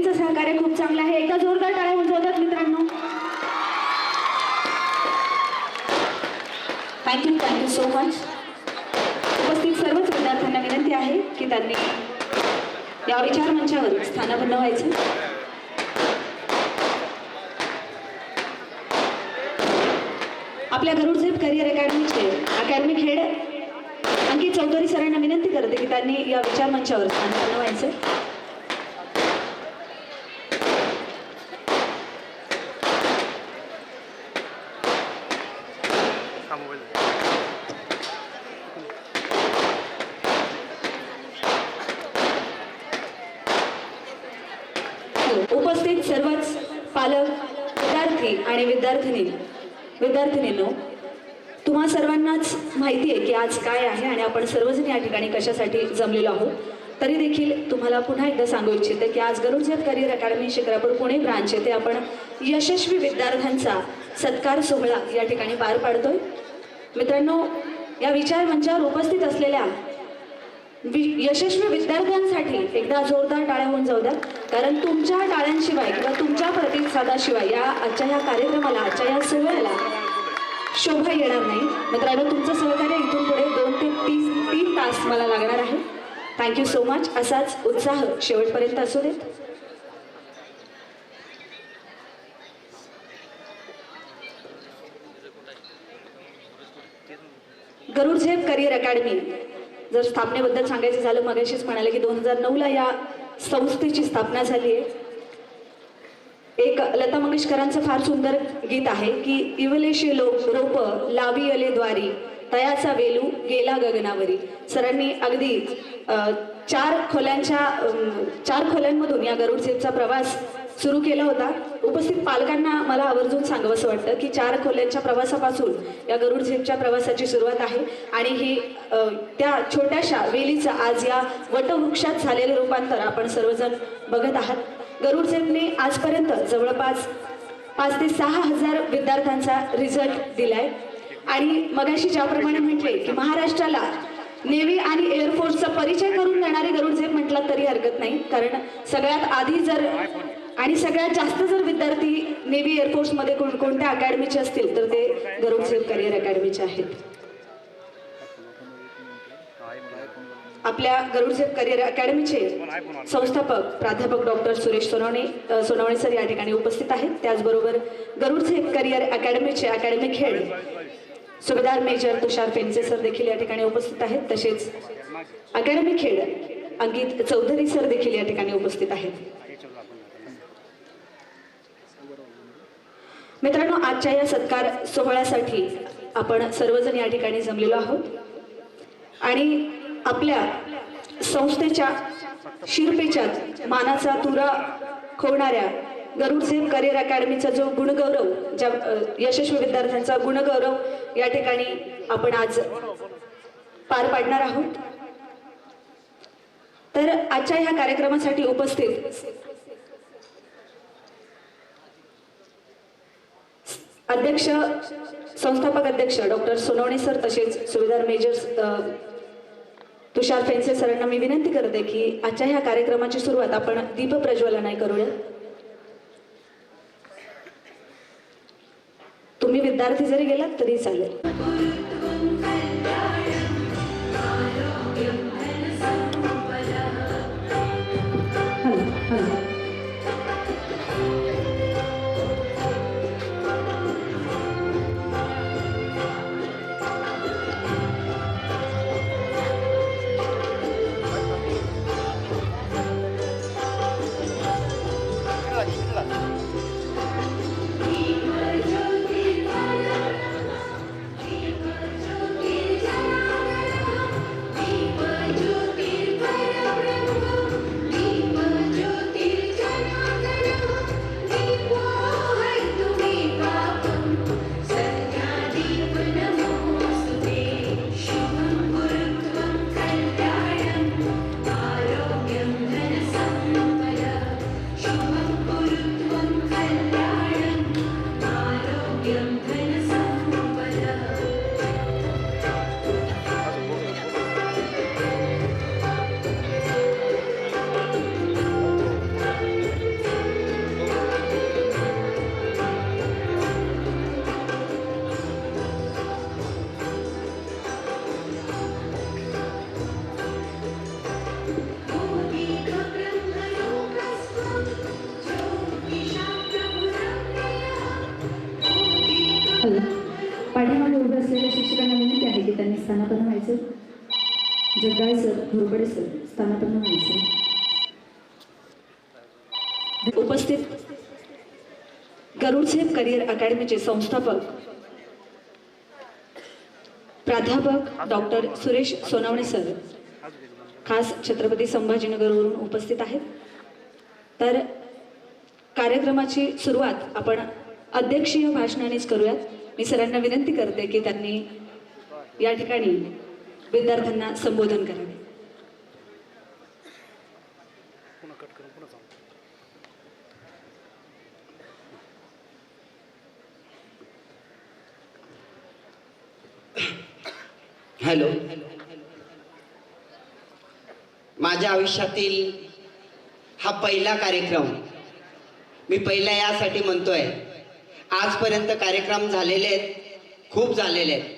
दोघींचं सहकार्य खूप चांगलं आहे. एकदा जोरदार टाळ्या वाजवतात मित्रांनो. Thank you so much. उपस्थित सर्वच विद्यार्थ्यांना विनंती आहे की त्यांनी या विचार मंचावर स्थानापन्न व्हायचं. आपल्या गरुड झेप करिअर अकॅडमीचे अकॅडमिक हेड अंकित चौधरी सरांना विनंती करते की त्यांनी या विचार मंचावर स्थानापन्न व्हायचं. उपस्थित सर्वच पालक, विद्यार्थी आणि विद्यार्थिनींनो, तुम्हा सर्वांनाच माहिती आहे की आज काय आहे आणि आपण सर्वजण या ठिकाणी कशासाठी जमलेलो आहोत. तरी देखील तुम्हाला पुन्हा एकदा सांगू इच्छिते की आज गरुड झेप career academy Shikrapur Pune branch येथे आपण यशस्वी विद्यार्थ्यांचा सत्कार सोहळा या ठिकाणी पार पाडतोय. मित्रांनो, या विचार मंचावर उपस्थित असलेल्या यशस्वी विद्यार्थ्यांसाठी एकदा जोरदार टाळ्या होऊन जाऊ द्या. कारण तुमच्या टाळ्यांशिवाय किंवा तुमच्या प्रतिसादाशिवाय या आजच्या ह्या कार्यक्रमाला, आजच्या या सोहळ्याला शोभा येणार नाही. मित्रांनो, तुमचं सहकार्य इथून पुढे 2 ते 3 तास मला लागणार आहे. Thank you so much. असाच उत्साह शेवटपर्यंत असू देत. गरुड झेप करिअर अकॅडमी जर स्थापनेबद्दल सांगायचं झालं, मगाशीच म्हणाले की 2009ला या संस्थेची स्थापना झाली आहे. एक लता मंगेशकरांचं फार सुंदर गीत आहे की इवलेशे रोप लावी अले द्वारी तयाचा वेलू गेला गगनावरी. सरांनी अगदी 4 खोल्यांमधून या गरुड झेपचा प्रवास सुरू केला होता. उपस्थित पालकांना मला आवर्जून सांगावंसं वाटतं की 4 खोल्यांच्या प्रवासापासून या गरुड झेपच्या प्रवासाची सुरुवात आहे आणि ही त्या छोट्याशा वेलीचं आज या वटवृक्षात झालेलं रूपांतर आपण सर्वजण बघत आहात. गरुड झेपने आजपर्यंत जवळपास 5 ते 6 हजार विद्यार्थ्यांचा रिझल्ट दिलाय आणि मगाशी ज्याप्रमाणे म्हटले की महाराष्ट्राला नेव्ही आणि एअरफोर्सचा परिचय करून देणारे गरुड झेप म्हटलं तरी हरकत नाही. कारण सगळ्यात आधी जर आणि सगळ्यात जास्त जर विद्यार्थी नेव्ही एअरफोर्समध्ये कोणत्या अकॅडमीचे असतील तर ते गरुड झेप करिअर अकॅडमीचे आहेत. आपल्या गरुड झेप करिअर अकॅडमीचे संस्थापक प्राध्यापक डॉक्टर सुरेश सोनवणे सर या ठिकाणी उपस्थित आहेत. त्याचबरोबर गरुड झेप करिअर अकॅडमीचे अकॅडमिक हेड सुभेदार मेजर तुषार फेंचे सर देखील या ठिकाणी उपस्थित आहेत. तसेच अकॅडमिक हेड अंकित चौधरी सर देखील या ठिकाणी उपस्थित आहेत. मित्रांनो, आजच्या या सत्कार सोहळ्यासाठी आपण सर्वजण या ठिकाणी जमलेलो आहोत आणि आपल्या संस्थेच्या शिरपेचात मानाचा तुरा खोवणाऱ्या गरुड झेप करिअर अकॅडमीचा जो गुणगौरव, ज्या यशस्वी विद्यार्थ्यांचा गुणगौरव या ठिकाणी आपण आज पार पाडणार आहोत. तर आजच्या ह्या कार्यक्रमासाठी उपस्थित अध्यक्ष, संस्थापक अध्यक्ष डॉक्टर सोनवणे सर तसेच सुभेदार मेजर तुषार फेंचे सरांना मी विनंती करते की आजच्या ह्या कार्यक्रमाची सुरुवात आपण दीप प्रज्वलनाने करूया. तुम्ही विद्यार्थी जरी गेलात तरी चालेल. स्थानापन्न व्हायचे. जगदाळे सर, घोरपडे सर स्थानापन्न व्हायचे. उपस्थित गरुडसेफ करिअर अकॅडमीचे संस्थापक प्राध्यापक डॉक्टर सुरेश सोनवणे सर खास छत्रपती संभाजीनगरवरून उपस्थित आहेत. तर कार्यक्रमाची सुरुवात आपण अध्यक्षीय भाषणानेच करूयात. मी सरांना विनंती करते की त्यांनी या ठिकाणी विद्यार्थ्यांना संबोधन करावे. हॅलो. माझ्या आयुष्यातील हा पहिला कार्यक्रम. मी पहिला यासाठी म्हणतोय, आजपर्यंत कार्यक्रम झालेले आहेत, खूप झालेले आहेत.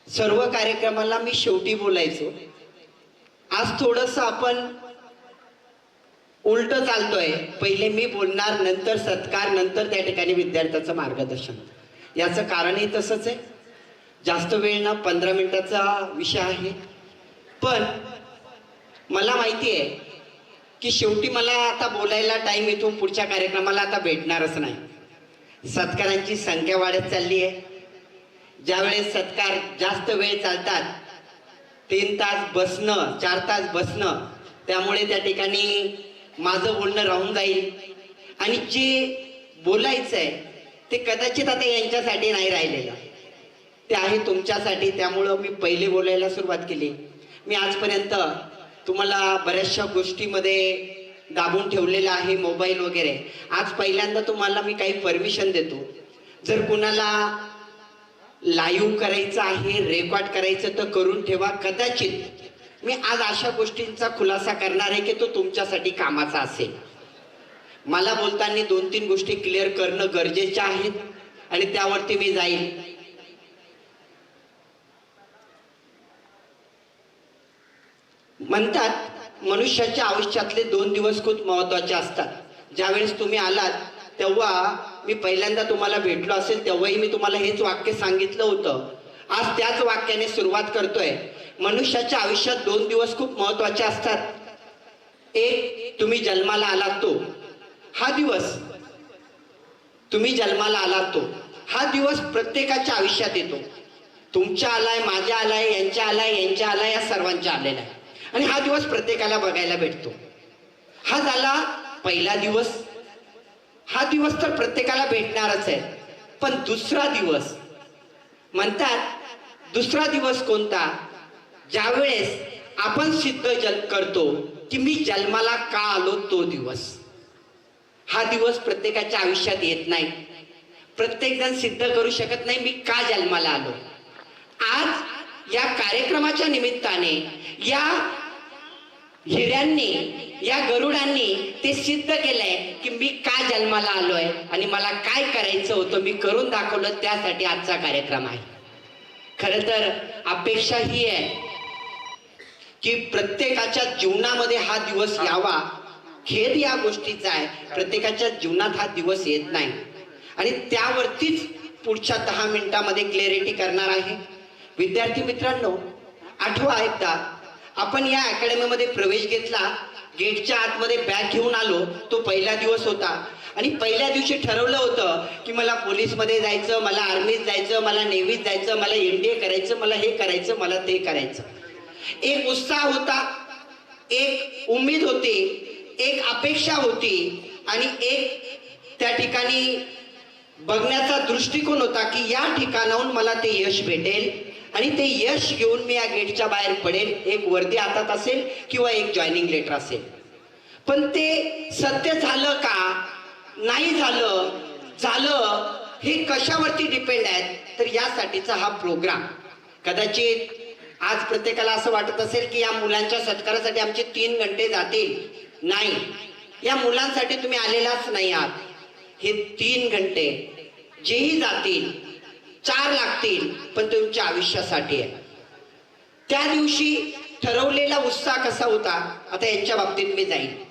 सर्व कार्यक्रमाला मी शेवटी बोलायचो. आज थोडंसं आपण उलट चालतोय. पहिले मी बोलणार, नंतर सत्कार, नंतर त्या ठिकाणी विद्यार्थ्याचं मार्गदर्शन. याचं कारणही तसंच आहे. जास्त वेळ ना, 15 मिनिटाचा विषय आहे. पण मला माहिती आहे की शेवटी मला आता बोलायला टाइम इथून पुढच्या कार्यक्रमाला आता भेटणारच नाही. सत्कारांची संख्या वाढत चालली आहे. ज्यावेळेस सत्कार जास्त वेळ चालतात, 3 तास बसणं, 4 तास बसणं, त्यामुळे त्या ठिकाणी माझं बोलणं राहून जाईल. आणि जे बोलायचं आहे ते कदाचित आता यांच्यासाठी नाही राहिलेलं, ते आहे तुमच्यासाठी. त्यामुळं मी पहिले बोलायला सुरुवात केली. मी आजपर्यंत तुम्हाला बऱ्याचशा गोष्टीमध्ये दाबून ठेवलेलं आहे, मोबाईल वगैरे. आज पहिल्यांदा तुम्हाला मी काही परमिशन देतो. जर कुणाला लाईव्ह करायचं आहे, रेकॉर्ड करायचं तर करून ठेवा. कदाचित मी आज अशा गोष्टींचा खुलासा करणार आहे की तो तुमच्यासाठी कामाचा असेल. मला बोलताना 2-3 गोष्टी क्लिअर करणं गरजेच्या आहेत आणि त्यावरती मी जाईल. म्हणतात मनुष्याच्या आयुष्यातले 2 दिवस खूप महत्वाचे असतात. ज्यावेळेस तुम्ही आलात तेव्हा मी पहिल्यांदा तुम्हाला भेटलो असेल, तेव्हाही मी तुम्हाला हेच वाक्य सांगितलं होतं. आज त्याच वाक्याने सुरुवात करतोय. मनुष्याच्या आयुष्यात 2 दिवस खूप महत्वाचे असतात. एक, तुम्ही जन्माला आलात तो हा दिवस. तुम्ही जन्माला आलात तो हा दिवस प्रत्येकाच्या आयुष्यात येतो. तुमच्या आलाय, माझ्या आलाय, यांच्या आलाय, यांच्या आलाय, या सर्वांच्या आलेला आहे. आणि हा दिवस प्रत्येकाला बघायला भेटतो. हा झाला पहिला दिवस. हा दिवस तर प्रत्येकाला भेटणारच आहे. पण दुसरा दिवस म्हणतात, दुसरा दिवस कोणता? ज्यावेळेस आपण सिद्ध करतो की मी जन्माला का आलो, तो दिवस. हा दिवस प्रत्येकाच्या आयुष्यात येत नाही. प्रत्येक जण सिद्ध करू शकत नाही मी का जन्माला आलो. आज या कार्यक्रमाच्या निमित्ताने या हिऱ्यांनी, या गरुडांनी ते सिद्ध केलंय की मी का जन्माला आलोय आणि मला काय करायचं होतं मी करून दाखवलं. त्यासाठी आजचा कार्यक्रम आहे. खरं तर अपेक्षा ही आहे की प्रत्येकाच्या जीवनामध्ये हा दिवस यावा. खेद या गोष्टीचा आहे, प्रत्येकाच्या जीवनात हा दिवस येत नाही. आणि त्यावरतीच पुढच्या 10 मिनिटांमध्ये क्लॅरिटी करणार आहे. विद्यार्थी मित्रांनो, आठवा एकदा आपण या अकॅडमीमध्ये प्रवेश घेतला. गेटच्या आतमध्ये बॅग घेऊन आलो. तो पहिला दिवस होता. आणि पहिल्या दिवशी ठरवलं होतं की मला पोलीसमध्ये जायचं, मला आर्मीत जायचं, मला नेव्हीत जायचं, मला एनडीए करायचं, मला हे करायचं, मला ते करायचं. एक उत्साह होता, एक उमेद होती, एक अपेक्षा होती आणि एक त्या ठिकाणी बघण्याचा दृष्टिकोन होता की या ठिकाणाहून मला ते यश भेटेल आणि ते यश घेऊन मी या गेटच्या बाहेर पडेल. एक वर्दी हातात असेल किंवा एक जॉईनिंग लेटर असेल. पण ते सत्य झालं का नाही झालं, झालं हे कशावरती डिपेंड आहे. तर यासाठीचा हा प्रोग्राम. कदाचित आज प्रत्येकाला असं वाटत असेल की या मुलांच्या सत्कारासाठी आमचे 3 घंटे जातील. नाही, या मुलांसाठी तुम्ही आलेलाच नाही आहात. हे 3 घंटे जेही जातील, 4 लागतील, पण तुमच्या आयुष्यासाठी आहे. त्या दिवशी ठरवलेला उत्साह कसा होता, आता यांच्या बाबतीत मी जाईल.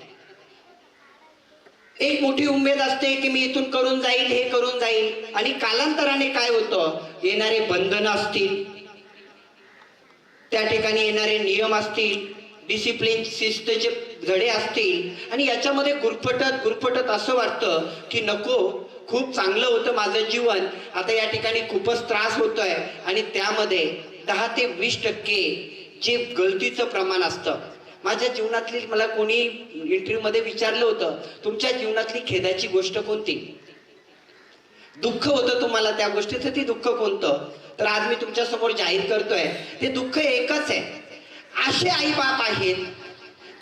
एक मोठी उमेद असते की मी इथून करून जाईल, हे करून जाईल. आणि कालांतराने काय होतं, येणारे बंधन असतील, त्या ठिकाणी येणारे नियम असतील, डिसिप्लिन शिस्तचे धडे असतील, आणि याच्यामध्ये गुरफटत असं वाटतं की नको, खूप चांगलं होतं माझं जीवन, आता या ठिकाणी खूपच त्रास होतोय. आणि त्यामध्ये 10 ते 20% जे गलतीचं प्रमाण असतं. माझ्या जीवनातली, मला कोणी इंटरव्ह्यू मध्ये विचारलं होतं, तुमच्या जीवनातली खेदाची गोष्ट कोणती, दुःख होतं तुम्हाला त्या गोष्टीचं, ती दुःख कोणतं? तर आज मी तुमच्या समोर जाहीर करतोय, ते दुःख एकच आहे. असे आई बाप आहेत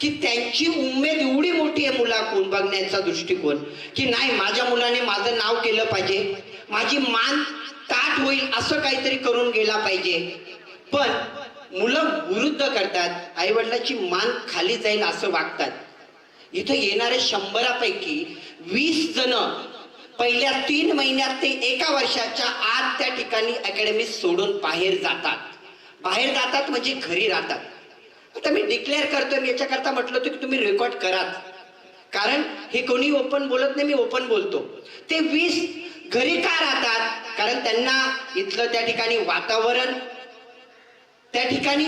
की त्यांची उमेद एवढी मोठी आहे मुलाकडून बघण्याचा दृष्टिकोन, की नाही, माझ्या मुलाने माझं नाव केलं पाहिजे, माझी मान ताठ होईल असं काहीतरी करून गेला पाहिजे. पण मुलं विरुद्ध करतात, आई वडिलांची मान खाली जाईल असं वागतात. इथं येणारे 100पैकी 20 जण पहिल्या 3 महिन्यात ते 1 वर्षाच्या आत त्या ठिकाणी अकॅडमी सोडून बाहेर जातात म्हणजे घरी राहतात. आता मी डिक्लेअर करतोय, मी याच्याकरता म्हटलं होतं की तुम्ही रेकॉर्ड कराच, कारण हे कोणी ओपन बोलत नाही, मी ओपन बोलतो. ते 20 घरी का राहतात? कारण त्यांना इथलं त्या ठिकाणी वातावरण, त्या ठिकाणी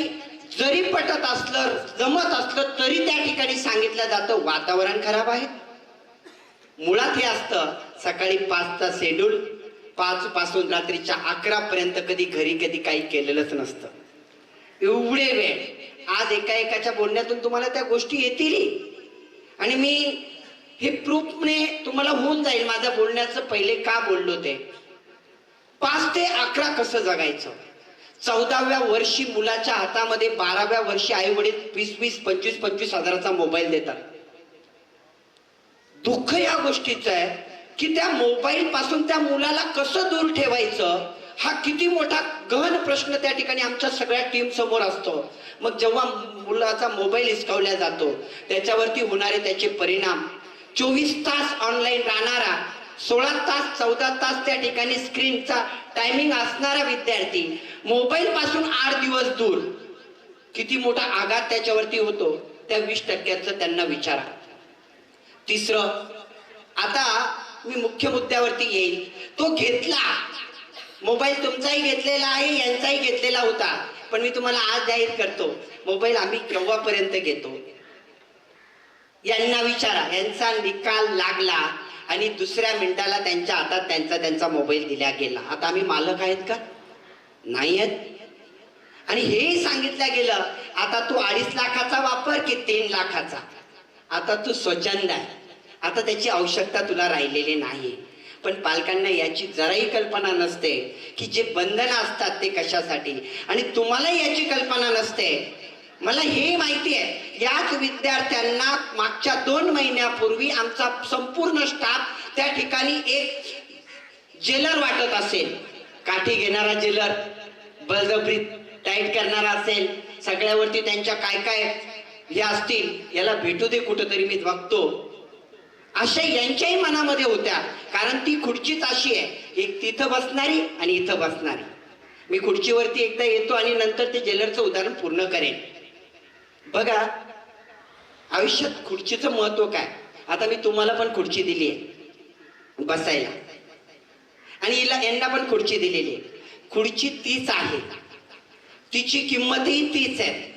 जरी पटत असलं, जमत असलं तरी त्या ठिकाणी सांगितलं जातं वातावरण खराब आहे. मुळात हे असतं, सकाळी 5चा शेड्यूल, 5 पासून रात्रीच्या 11 पर्यंत कधी घरी कधी काही केलेलंच नसतं. एवढे वेळ आज एकाच्या बोलण्यातून तुम्हाला त्या गोष्टी येतील. आणि मी हे प्रूफने तुम्हाला होऊन जाईल माझं बोलण्याचं पहिले का बोललो ते. 5 ते 11 कसं जगायचं? 14व्या वर्षी मुलाच्या हातामध्ये, 12व्या वर्षी आई वडील 20-20, 25-25 हजाराचा मोबाईल देतात. दुःख या गोष्टीचं आहे की त्या मोबाईल पासून त्या मुलाला कसं दूर ठेवायचं, हा किती मोठा गहन प्रश्न त्या ठिकाणी आमच्या सगळ्या टीम समोर असतो. मग जेव्हा मुलाचा मोबाईल हिसकावला जातो, त्याच्यावरती होणारे त्याचे परिणाम, 24 तास ऑनलाईन राहणारा, 16 तास 14 तास त्या ठिकाणी स्क्रीनचा टायमिंग असणारा विद्यार्थी मोबाईल पासून 8 दिवस दूर, किती मोठा आघात त्याच्यावरती होतो त्या 20%चं त्यांना विचारा. तिसरं, आता मी मुख्य मुद्द्यावरती येईल. तो घेतला मोबाईल, तुमचाही घेतलेला आहे, यांचाही घेतलेला होता, पण मी तुम्हाला आज जाहीर करतो, मोबाईल आम्ही केव्हापर्यंत घेतो यांना विचारा. यांचा निकाल लागला आणि दुसऱ्या मिनिटाला त्यांच्या हातात त्यांचा मोबाईल दिला गेला. आता आम्ही मालक आहेत का? नाही आहेत. आणि हेही सांगितलं गेलं, आता तू 2.5 लाखाचा वापर की 3 लाखाचा, आता तू स्वच्छंद आहे, आता त्याची आवश्यकता तुला राहिलेली नाही. पण पालकांना याची जराही कल्पना नसते की जे बंधनं असतात ते कशासाठी, आणि तुम्हालाही याची कल्पना नसते. मला हे माहिती आहे, याच विद्यार्थ्यांना मागच्या 2 महिन्यापूर्वी आमचा संपूर्ण स्टाफ त्या ठिकाणी एक जेलर वाटत असेल, काठी घेणारा जेलर, बळजबरी टाईट करणारा असेल, सगळ्यावरती त्यांच्या काय काय हे असतील, याला भेटू दे कुठंतरी, मी बघतो, अशा यांच्याही मनामध्ये होत्या. कारण ती खुर्चीच अशी आहे, एक तिथं बसणारी आणि इथं बसणारी. मी खुर्चीवरती एकदा येतो आणि नंतर ते जेलरचं उदाहरण पूर्ण करेन. बघा, आयुष्यात खुर्चीचं महत्व काय. आता मी तुम्हाला पण खुर्ची दिली आहे बसायला, आणि यांना पण खुर्ची दिलेली आहे. खुर्ची तीच आहे, तिची किंमतही तीच आहे.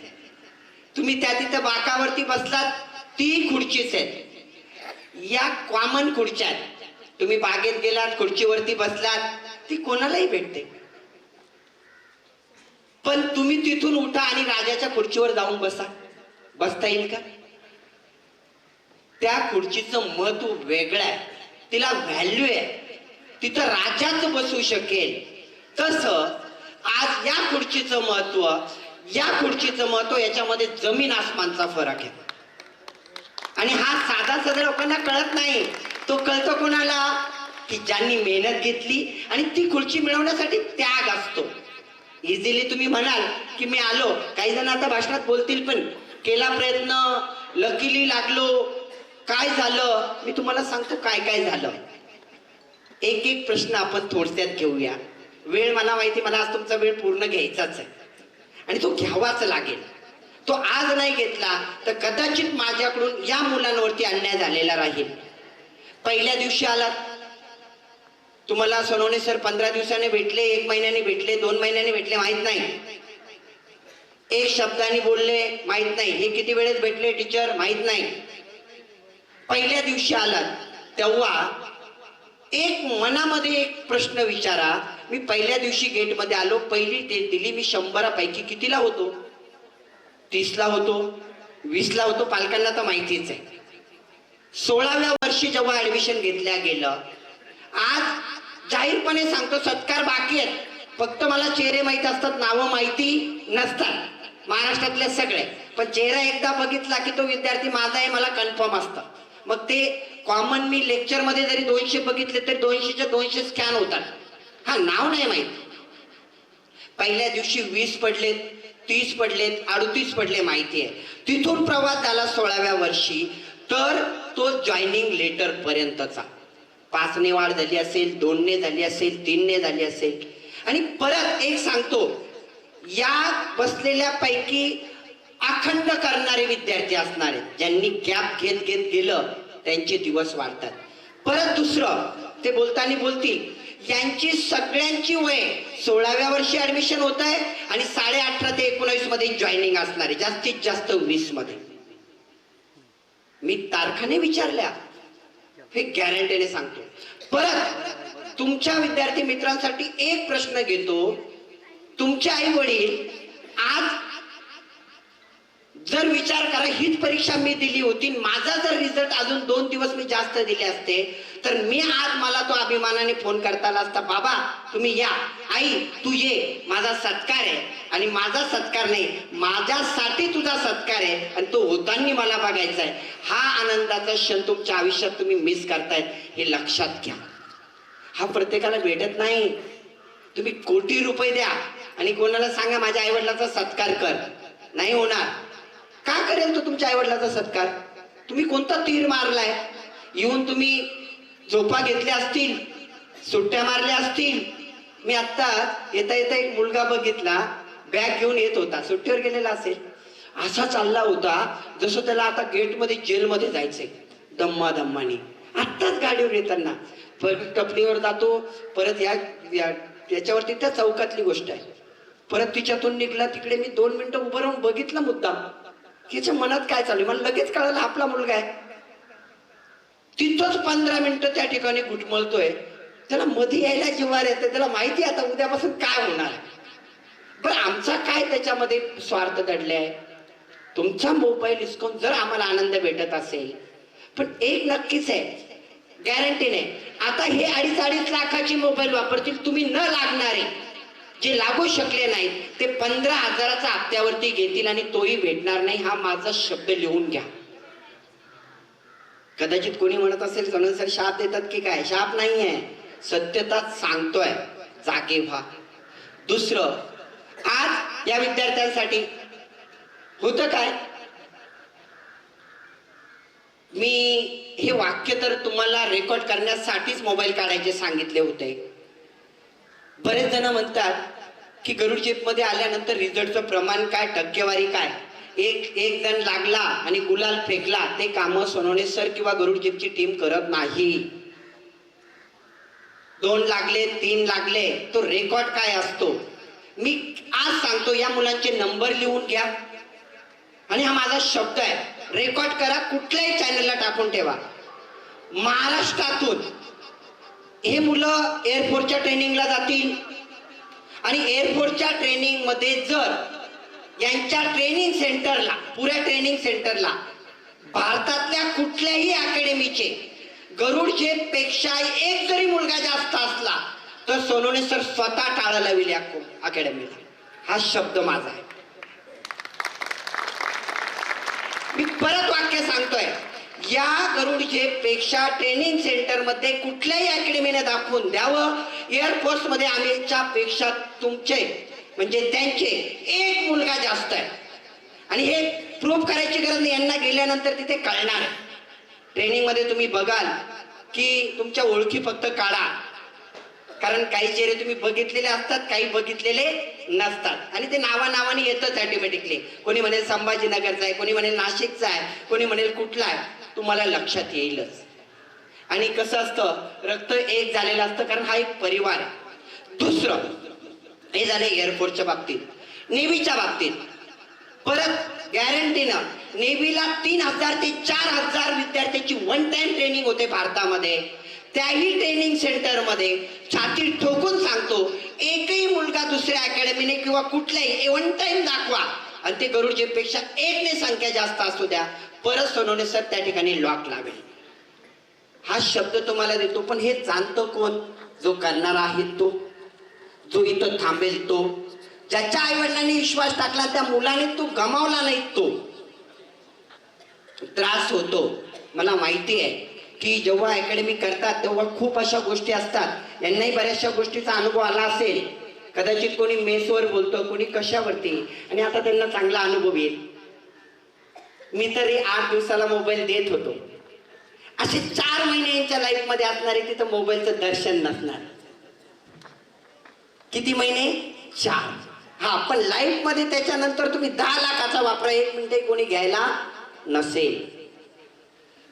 तुम्ही त्या तिथं बाकावरती बसलात, ती खुर्चीच आहे. या कॉमन खुर्च्या आहेत. तुम्ही बागेत गेलात, खुर्चीवरती बसलात, ती कोणालाही भेटते. पण तुम्ही तिथून उठा आणि राजाच्या खुर्चीवर जाऊन बसता येईल का? त्या खुर्चीचं महत्व वेगळं आहे, तिला व्हॅल्यू आहे, तिथं राजाच बसू शकेल. तसं आज या खुर्चीचं महत्व याच्यामध्ये जमीन आसमानचा फरक आहे. आणि हा साधा लोकांना कळत नाही. तो कळतो कोणाला? की ज्यांनी मेहनत घेतली आणि ती खुर्ची मिळवण्यासाठी त्याग असतो. इझिली तुम्ही म्हणाल की मी आलो, काही जण आता भाषणात बोलतील, पण केला प्रयत्न, लकीली लागलो, काय झालं? मी तुम्हाला सांगतो काय काय झालं. एक प्रश्न आपण थोडक्यात घेऊया. वेळ मला माहिती, मला आज तुमचा वेळ पूर्ण घ्यायचाच आहे आणि तो घ्यावाच लागेल. तो आज नाही घेतला तर कदाचित माझ्याकडून या मुलांवरती अन्याय झालेला राहील. पहिल्या दिवशी आलात, तुम्हाला सोनवणे सर 15 दिवसाने भेटले, 1 महिन्याने भेटले, 2 महिन्याने भेटले, माहित नाही. एक शब्दाने बोलले माहित नाही, हे किती वेळेत भेटले टीचर माहित नाही. पहिल्या दिवशी आलात तेव्हा एक मनामध्ये एक प्रश्न विचारा. मी पहिल्या दिवशी गेटमध्ये आलो, पहिली डेट दिली, मी 100 कितीला होतो? 30ला होतो, 20ला होतो. पालकांना तर माहितीच आहे. 16व्या वर्षी जेव्हा ऍडमिशन घेतल्या गेलं, आज जाहीरपणे सांगतो सत्कार बाकी आहेत. फक्त मला चेहरे माहित असतात, नावं माहिती नसतात महाराष्ट्रातले सगळे. पण चेहरा एकदा बघितला की तो विद्यार्थी माझा आहे मला कन्फर्म असतं. मग ते कॉमन मी लेक्चर मध्ये जरी 200 बघितले तरी 200च्या 200 स्कॅन होतात. हा नाव नाही माहित. पहिल्या दिवशी 20 पडलेत, 30 पडलेत, 38 पडले माहिती आहे. तिथून प्रवास झाला 16व्या वर्षी तर तो जॉईनिंग लेटर पर्यंतचा. 5ने वाढ झाली असेल, 2ने झाली असेल, 3ने झाली असेल. आणि परत एक सांगतो, या बसलेल्या पैकी अखंड करणारे विद्यार्थी असणार आहेत. ज्यांनी गॅप घेत घेत गेलं त्यांचे दिवस वाढतात. परत दुसरं ते बोलताना बोलतील, यांची सगळ्यांची वय 16व्या वर्षी ऍडमिशन होत आहे आणि 18.5 ते 19 मध्ये जॉईनिंग असणार आहे, जास्तीत जास्त 20 मध्ये. मी तारखाने विचारल्या, हे गॅरंटीने सांगतो. परत तुमच्या विद्यार्थी मित्रांसाठी एक प्रश्न घेतो. तुमचे आई वडील आज जर विचार करा, हीच परीक्षा मी दिली होती, माझा जर रिझल्ट अजून 2 दिवस मी जास्त दिले असते तर मी आज मला तो अभिमानाने फोन करता आला असता, बाबा तुम्ही या, आई तू ये, माझा सत्कार आहे. आणि माझा सत्कार नाही, माझ्यासाठी तुझा सत्कार आहे आणि तो होताना मला बघायचा आहे. हा आनंदाचा क्षण तुमच्या आयुष्यात तुम्ही मिस करतायत, हे लक्षात घ्या. हा प्रत्येकाला भेटत नाही. तुम्ही कोटी रुपये द्या आणि कोणाला सांगा माझ्या आईवडिलाचा सत्कार कर, नाही होणार. का करेल तो तुमच्या आईवडिलाचा सत्कार? तुम्ही कोणता तीर मारलाय? येऊन तुम्ही झोपा घेतल्या असतील, सुट्ट्या मारल्या असतील. मी आता येता येता एक मुलगा बघितला, बॅग घेऊन येत होता, सुट्टीवर गेलेला असेल, असा चालला होता जसं त्याला आता गेटमध्ये जेलमध्ये जायचंय, दम्मा दम्मानी. आत्ताच गाडीवर येताना परत टपरीवर जातो, परत याच्यावरती त्या चौकातली गोष्ट आहे. परत तिच्यातून निघला, तिकडे मी 2 मिनिटं उभं राहून बघितलं मुद्दाम, त्याच्या मनात काय चालू आहे. मला लगेच कळालं आपला मुलगा आहे. तिथंच 15 मिनिटं त्या ठिकाणी घुटमळतोय. त्याला मध्ये यायला जिव्हार येते, त्याला माहिती आता उद्यापासून काय होणार. पण आमचा काय त्याच्यामध्ये स्वार्थ दडलाय? तुमचा मोबाईल हिसकून जर आम्हाला आनंद भेटत असेल, पण एक नक्कीच आहे, गॅरंटीने आता हे 2.5 लाखाची मोबाईल वापरतील, तुम्ही न लागणारे जे लागू शकले नाहीत ते 15,000च्या हप्त्यावरती घेतील आणि तोही भेटणार नाही. हा माझा शब्द लिहून घ्या. कदाचित कोणी म्हणत असेल सोनल सर शाप देतात की काय? शाप नाहीये, सत्यताच सांगतोय, जागे व्हा. दुसरं, आज या विद्यार्थ्यांसाठी होतं काय, मी हे वाक्य तर तुम्हाला रेकॉर्ड करण्यासाठीच मोबाईल काढायचे सांगितले होते. बरेच जण म्हणतात की गरुड जेप मध्ये आल्यानंतर रिझल्टचं प्रमाण काय, टक्केवारी काय. एक जण लागला आणि गुलाल फेकला, ते काम सोनवणे सर किंवा गरुड जेपची टीम करत नाही. 2 लागले, 3 लागले, तो रेकॉर्ड काय असतो. मी आज सांगतो, या मुलांचे नंबर लिहून घ्या आणि हा माझा शब्द आहे, रेकॉर्ड करा, कुठल्याही चॅनलला टाकून ठेवा. महाराष्ट्रातून हे मुलं एअरफोर्सच्या ट्रेनिंगला जातील आणि एअरफोर्सच्या ट्रेनिंग मध्ये जर यांच्या ट्रेनिंग सेंटरला, पुऱ्या ट्रेनिंग सेंटरला भारतातल्या कुठल्याही अकॅडमीचे गरुड जेप पेक्षा एक जरी मुलगा जास्त असला तर सोनवणे सर स्वतः टाळं लावेल या अकॅडमीला. हा शब्द माझा आहे. मी परत वाक्य सांगतोय, या गरुड जेप पेक्षा ट्रेनिंग सेंटर मध्ये कुठल्याही अकॅडमीने दाखवून द्यावं, एअरफोर्स मध्ये आमच्या पेक्षा तुमचे म्हणजे त्यांचे एक मुलगा जास्त आहे. आणि हे प्रूव्ह करायची गरज नाही, यांना गेल्यानंतर तिथे कळणार आहे. ट्रेनिंग मध्ये तुम्ही बघाल की तुमच्या ओळखी फक्त काढा, कारण काही चेहरे तुम्ही बघितलेले असतात, काही बघितलेले नसतात आणि ते नावाने येतच ऑटोमॅटिकली. कोणी म्हणेल संभाजीनगरचा आहे, कोणी म्हणेल नाशिकचा आहे, कोणी म्हणेल कुठला आहे, तुम्हाला लक्षात येईलच. आणि कसं असतं, रक्त एक झालेलं असतं, कारण हा एक परिवार आहे. दुसरं हे झाले एअरफोर्सच्या बाबतीत. नेव्हीच्या बाबतीत परत गॅरंटीनं नेव्हीला 3,000 ते 4,000 विद्यार्थ्यांची वन टाइम ट्रेनिंग होते भारतामध्ये. त्याही ट्रेनिंग सेंटरमध्ये छाती ठोकून सांगतो, एकही मुलगा दुसऱ्या अकॅडमीने किंवा कुठल्याही वन टाइम दाखवा आणि ते गरुड पेक्षा 1ने संख्या जास्त असू द्या, परत सोनवणे सर त्या ठिकाणी लॉक लावेल. हा शब्द तुम्हाला देतो. पण हे जाणतो कोण? जो करणारा आहे तो, जो इथं थांबेल तो, ज्याच्या आई वडिलांनी विश्वास टाकला त्या मुलाने तो गमावला नाही. तो त्रास होतो. मला माहिती आहे की जेव्हा अकॅडमी करतात तेव्हा खूप अशा गोष्टी असतात. यांनाही बऱ्याचशा गोष्टीचा अनुभव आला असेल. कदाचित कोणी मेसवर बोलतो, कोणी कशावरती, आणि आता त्यांना चांगला अनुभव येईल. मी तरी 8 दिवसाला मोबाईल देत होतो. असे 4 महिने यांच्या लाईफ मध्ये असणारे तिथं मोबाईलचं दर्शन नसणार. किती महिने? 4. हा, पण लाईफ मध्ये त्याच्यानंतर तुम्ही 10 लाखाचा वापरा, 1 मिनिट कोणी घ्यायला नसेल.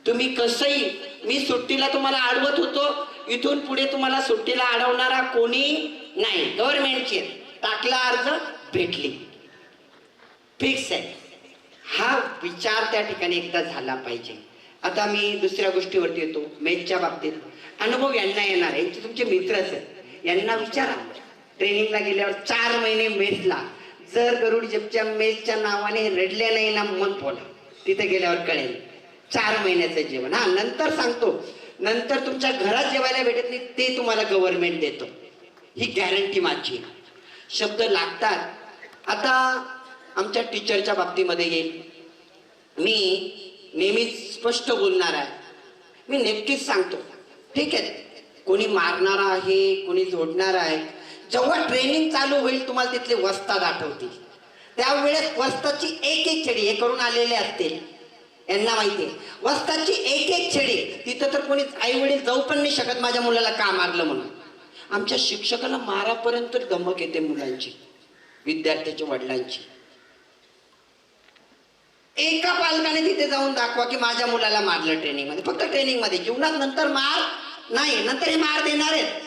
तुम्ही कसंही, मी सुट्टीला तुम्हाला अडवत होतो, इथून पुढे तुम्हाला सुट्टीला अडवणारा कोणी नाही. गव्हर्नमेंटची टाकला अर्ज, भेटली, फिक्स आहे. हा विचार त्या ठिकाणी एकदा झाला पाहिजे. आता मी दुसऱ्या गोष्टीवरती येतो. मेथच्या बाबतीत अनुभव यांना येणार आहे, यांचे तुमचे मित्रच आहेत. यांना विचारा, ट्रेनिंगला गेल्यावर 4 महिने मेथला, जर गरुड जेपच्या मेथच्या नावाने रडले नाही ना, मग बोला, तिथे गेल्यावर कळेल. 4 महिन्याचं जेवण. हा, नंतर सांगतो, नंतर तुमच्या घरात जेवायला भेटत नाही ते तुम्हाला गव्हर्नमेंट देतो, ही गॅरंटी माझी. शब्द लागतात. आता आमच्या टीचरच्या बाबतीमध्ये येईल. मी नेहमीच स्पष्ट बोलणार आहे. मी नक्कीच सांगतो, ठीक आहे, कोणी मारणारा आहे, कोणी जोडणारा आहे. जेव्हा ट्रेनिंग चालू होईल तुम्हाला तिथले वस्ताद आठवतील. त्यावेळेस वस्ताची एक छडी, हे करून आलेले असतील, यांना माहितीये वस्ताची एक छडी. तिथं तर कोणी आई वडील जाऊ पण नाही शकत माझ्या मुलाला का मारलं म्हणून. आमच्या शिक्षकाला मारापर्यंत धमक येते मुलांची, विद्यार्थ्याच्या वडिलांची. एका पालकाने तिथे जाऊन दाखवा की माझ्या मुलाला मारलं ट्रेनिंग मध्ये. फक्त ट्रेनिंग मध्ये, जीवनात नंतर मार नाही, नंतर हे मार देणार आहेत.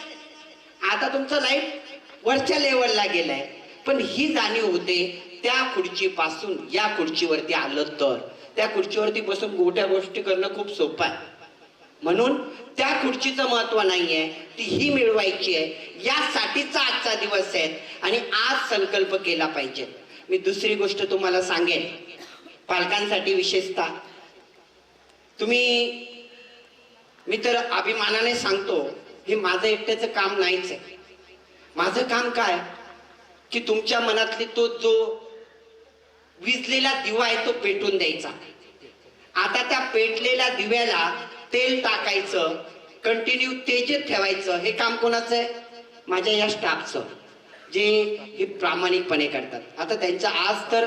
आता तुमचं लाईफ वरच्या लेवलला गेलंय. पण ही जाणीव होते त्या खुर्चीपासून या खुर्चीवरती आलं तर त्या खुर्चीवरती बसून मोठ्या गोष्टी करणं खूप सोपं आहे. म्हणून त्या खुर्चीचं महत्व नाहीये, ती ही मिळवायची आहे. यासाठीचा आजचा दिवस आहे आणि आज संकल्प केला पाहिजे. मी दुसरी गोष्ट तुम्हाला सांगेन, पालकांसाठी विशेषतः तुम्ही, मी तर अभिमानाने सांगतो, हे माझं एकट्याचं काम नाहीच आहे. माझं काम काय की तुमच्या मनातली तो जो विजलेला दिवा आहे तो पेटून द्यायचा. आता त्या पेटलेल्या दिव्याला तेल टाकायचं, कंटिन्यू तेजेत ठेवायचं. हे काम कोणाचं आहे? माझ्या या स्टाफचं, जे हे प्रामाणिकपणे करतात. आता त्यांचा आज तर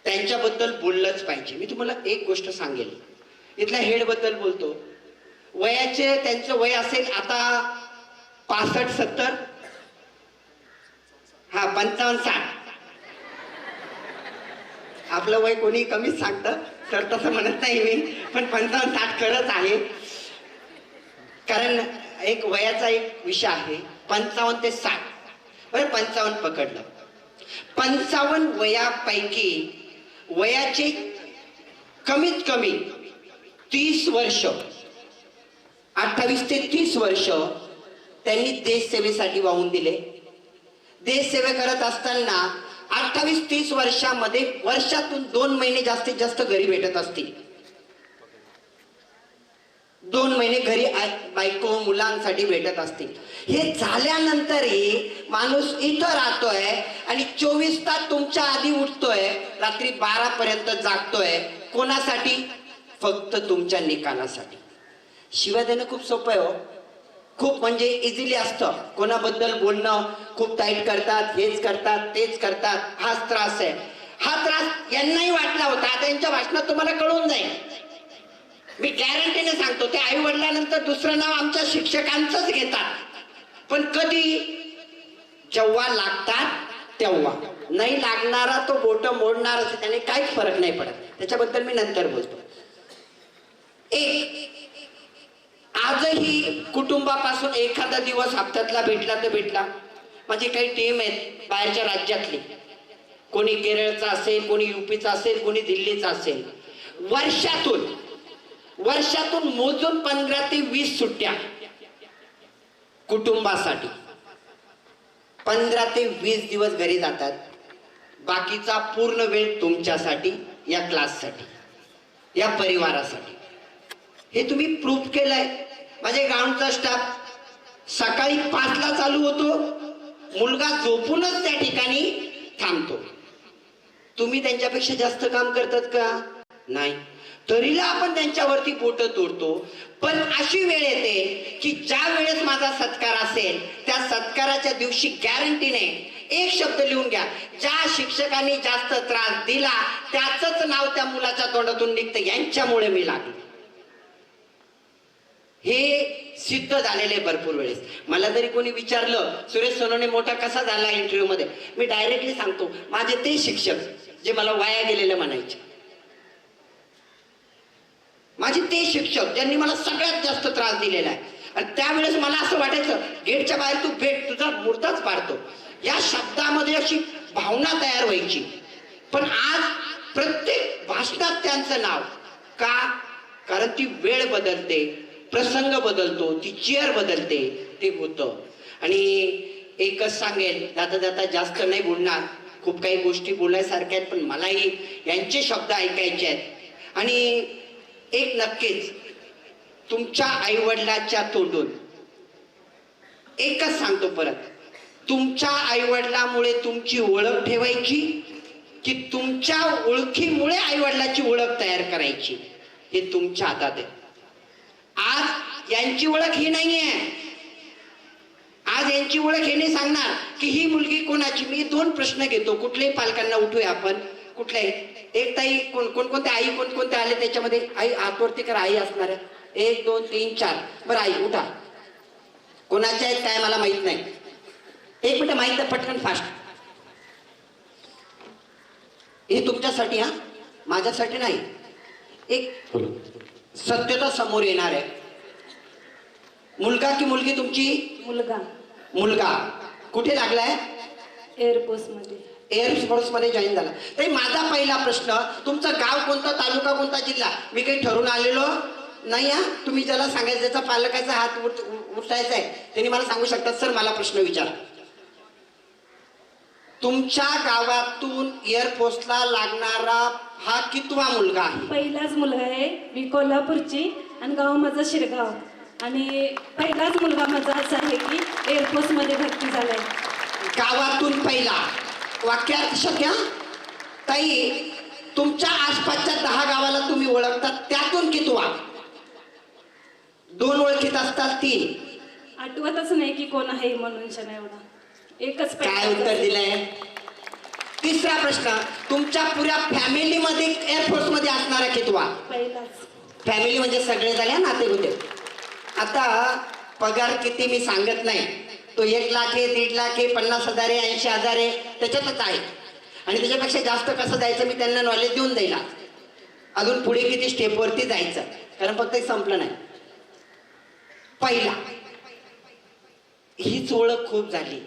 त्यांच्याबद्दल बोललंच पाहिजे. मी तुम्हाला एक गोष्ट सांगेल, इथल्या हेड बद्दल बोलतो. वयाचे त्यांचं वय असेल आता 65-70, हा 55-60. आपलं वय कोणी कमीच सांगतं तर तसं म्हणत नाही मी, पण 55-60 खरंच आहे. कारण एक वयाचा एक विषय आहे, 55 ते 60. बरं, 55 पकडलं. 55 वयापैकी वयाचे कमीत कमी 30 वर्ष, 28 ते 30 वर्ष त्यांनी देशसेवेसाठी वाहून दिले. देशसेवे करत असताना 28-30 वर्षामध्ये वर्षातून 2 महिने जास्तीत जास्त घरी भेटत असतील. 2 महिने घरी बायको मुलांसाठी भेटत असतील. हे झाल्यानंतरही माणूस इथं राहतोय आणि 24 तास तुमच्या आधी उठतोय, रात्री 12 पर्यंत जागतोय. कोणासाठी? फक्त तुमच्या निकालासाठी. शिव्या देणं खूप सोपं आहे हो, खूप म्हणजे इझिली असतं. कोणाबद्दल बोलणं खूप टाईट करतात, हेच करतात, तेच करतात. हाच त्रास आहे. हा त्रास यांनाही वाटला होता. त्यांच्या भाषणात तुम्हाला कळून जाईल. मी गॅरंटीने सांगतो, ते आई वडिलांनंतर दुसरं नाव आमच्या शिक्षकांचंच घेतात. पण कधी? जेव्हा लागतात तेव्हा. नाही लागणारा तो बोट मोडणार असे, त्याने काहीच फरक नाही पडत. त्याच्याबद्दल मी नंतर बोलतो. एक, आजही कुटुंबापासून एखादा दिवस हप्त्यातला भेटला तर भेटला. माझी काही टीम आहेत बाहेरच्या राज्यातली, कोणी केरळचा असेल, कोणी युपीचा असेल, कोणी दिल्लीचा असेल. वर्षातून मोजून 15 ते 20 सुट्ट्या कुटुंबासाठी. 15 ते 20 दिवस घरी जातात. बाकीचा पूर्ण वेळ तुमच्यासाठी, या क्लाससाठी, या परिवारासाठी. हे तुम्ही प्रूफ केलंय. माझे ग्राउंडचा स्टाफ सकाळी 5ला चालू होतो, मुलगा झोपूनच त्या ठिकाणी थांबतो. तुम्ही त्यांच्यापेक्षा जास्त काम करतात का? नाही. तरीला आपण त्यांच्यावरती बोट तोडतो. पण अशी वेळ येते की ज्या वेळेस माझा सत्कार असेल त्या सत्काराच्या दिवशी गॅरंटीने एक शब्द लिहून घ्या, ज्या शिक्षकांनी जास्त त्रास दिला त्याचंच नाव त्या मुलाच्या तोंडातून निघतं, यांच्यामुळे मी लागलो. हे सिद्ध झालेले भरपूर वेळेस. मला जरी कोणी विचारलं सुरेश सोनवणे मोठा कसा झाला इंटरव्ह्यू मध्ये, मी डायरेक्टली सांगतो माझे ते शिक्षक जे मला वाया गेलेलं म्हणायचे, माझे ते शिक्षक ज्यांनी मला सगळ्यात जास्त त्रास दिलेला आहे. आणि त्यावेळेस मला असं वाटायचं गेटच्या बाहेर तू भेट, तुझा मुर्दाच पाडतो. या शब्दामध्ये अशी भावना तयार व्हायची. पण आज प्रत्येक भाषणात त्यांचं नाव का? कारण ती वेळ बदलते, प्रसंग बदलतो, ती चेअर बदलते, ते होतं. आणि एकच सांगेल, जाता जाता जास्त नाही बोलणार, खूप काही गोष्टी बोलायसारख्या आहेत, पण मलाही यांचे शब्द ऐकायचे आहेत. आणि एक नक्कीच तुमच्या आईवडिलाच्या तोंडून एकच सांगतो परत, तुमच्या आईवडिलामुळे तुमची ओळख ठेवायची की तुमच्या ओळखीमुळे आईवडिलाची ओळख तयार करायची, हे तुमच्या हातात आहे. आज यांची ओळख ही नाहीये. आज यांची ओळख हे नाही सांगणार की ही मुलगी कोणाची. मी 2 प्रश्न घेतो, कुठल्याही पालकांना उठूया आपण. कुठल्याही एक ताई, कोणकोणत्या आई कोणकोणत्या आले त्याच्यामध्ये? आई हातवरती करा, आई असणार आहे. 1 2 3 4. बरं आई उठा. कोणाच्या आहेत काय मला माहित नाही. 1 मिनिट, माहित आहे पटकन फास्ट. हे तुमच्यासाठी, हा माझ्यासाठी नाही. एक सत्यता समोर येणार आहे. मुलगा की मुलगी तुमची? मुलगा कुठे लागलाय? एअरफोर्स मध्ये. एअरफोर्स मध्ये जॉईन झाला. तर माझा पहिला प्रश्न, तुमचं गाव कोणतं, तालुका कोणता, जिल्हा? मी काही ठरवून आलेलो नाही. हा तुम्ही ज्याला सांगायचं, ज्याचा पालकाचा हात उठायचा आहे त्यांनी मला सांगू शकतात, सर मला प्रश्न विचार. तुमच्या गावातून एअरफोर्सला लागणारा हा कितवा मुलगा आहे? पहिलाच मुलगा आहे. मी कोल्हापूरची आणि गाव माझं शिरगाव. आणि पहिलाच मुलगा माझा असा आहे की एअरफोर्स मध्ये भरती झालाय. गावातून पहिला. वाक्यात शक्य? ताई, तुमच्या आसपासच्या 10 गावाला तुम्ही ओळखतात, त्यातून कितवा? 2 ओळखीत असतात, 3 आठवतच नाही की कोण आहे म्हणून. शना एवढा एकच. काय उत्तर दिलंय? तिसरा प्रश्न, तुमच्या पुऱ्या फॅमिलीमध्ये एअरफोर्स मध्ये असणारा कितवा? पहिलाच. फॅमिली म्हणजे सगळे झाले नाते होते. आता पगार किती मी सांगत नाही, तो 1 लाख आहे, 1.5 लाख आहे, 50,000 आहे, 80,000 आहे, त्याच्यातच आहे. आणि त्याच्यापेक्षा जास्त कसं जायचं मी त्यांना नॉलेज देऊन देईल. अजून पुढे किती स्टेपवरती जायचं, कारण फक्त संपलं नाही. पहिला हीच ओळख खूप झाली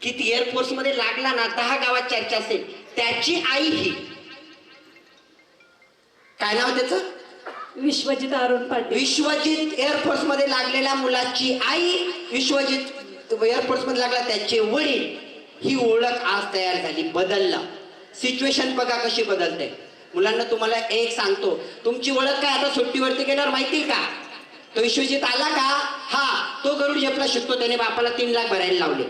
की ती एअरफोर्स मध्ये लागला ना, 10 गावात चर्चा असेल, त्याची आई ही, काय नाव त्याचं? विश्वजित अरुण पाटील. विश्वजित एअरफोर्स मध्ये लागलेल्या मुलाची आई, विश्वजित एअरफोर्स मध्ये लागला त्याचे वडील, ही ओळख आज तयार झाली. बदलला. सिच्युएशन बघा कशी बदलते. मुलांना तुम्हाला एक सांगतो, तुमची ओळख काय आता सुट्टीवरती गेल्यावर माहिती का? तो विश्वजित आला का? हा, तो गरुड झेपला शिकतो, त्याने बापाला 3 लाख भरायला लावले.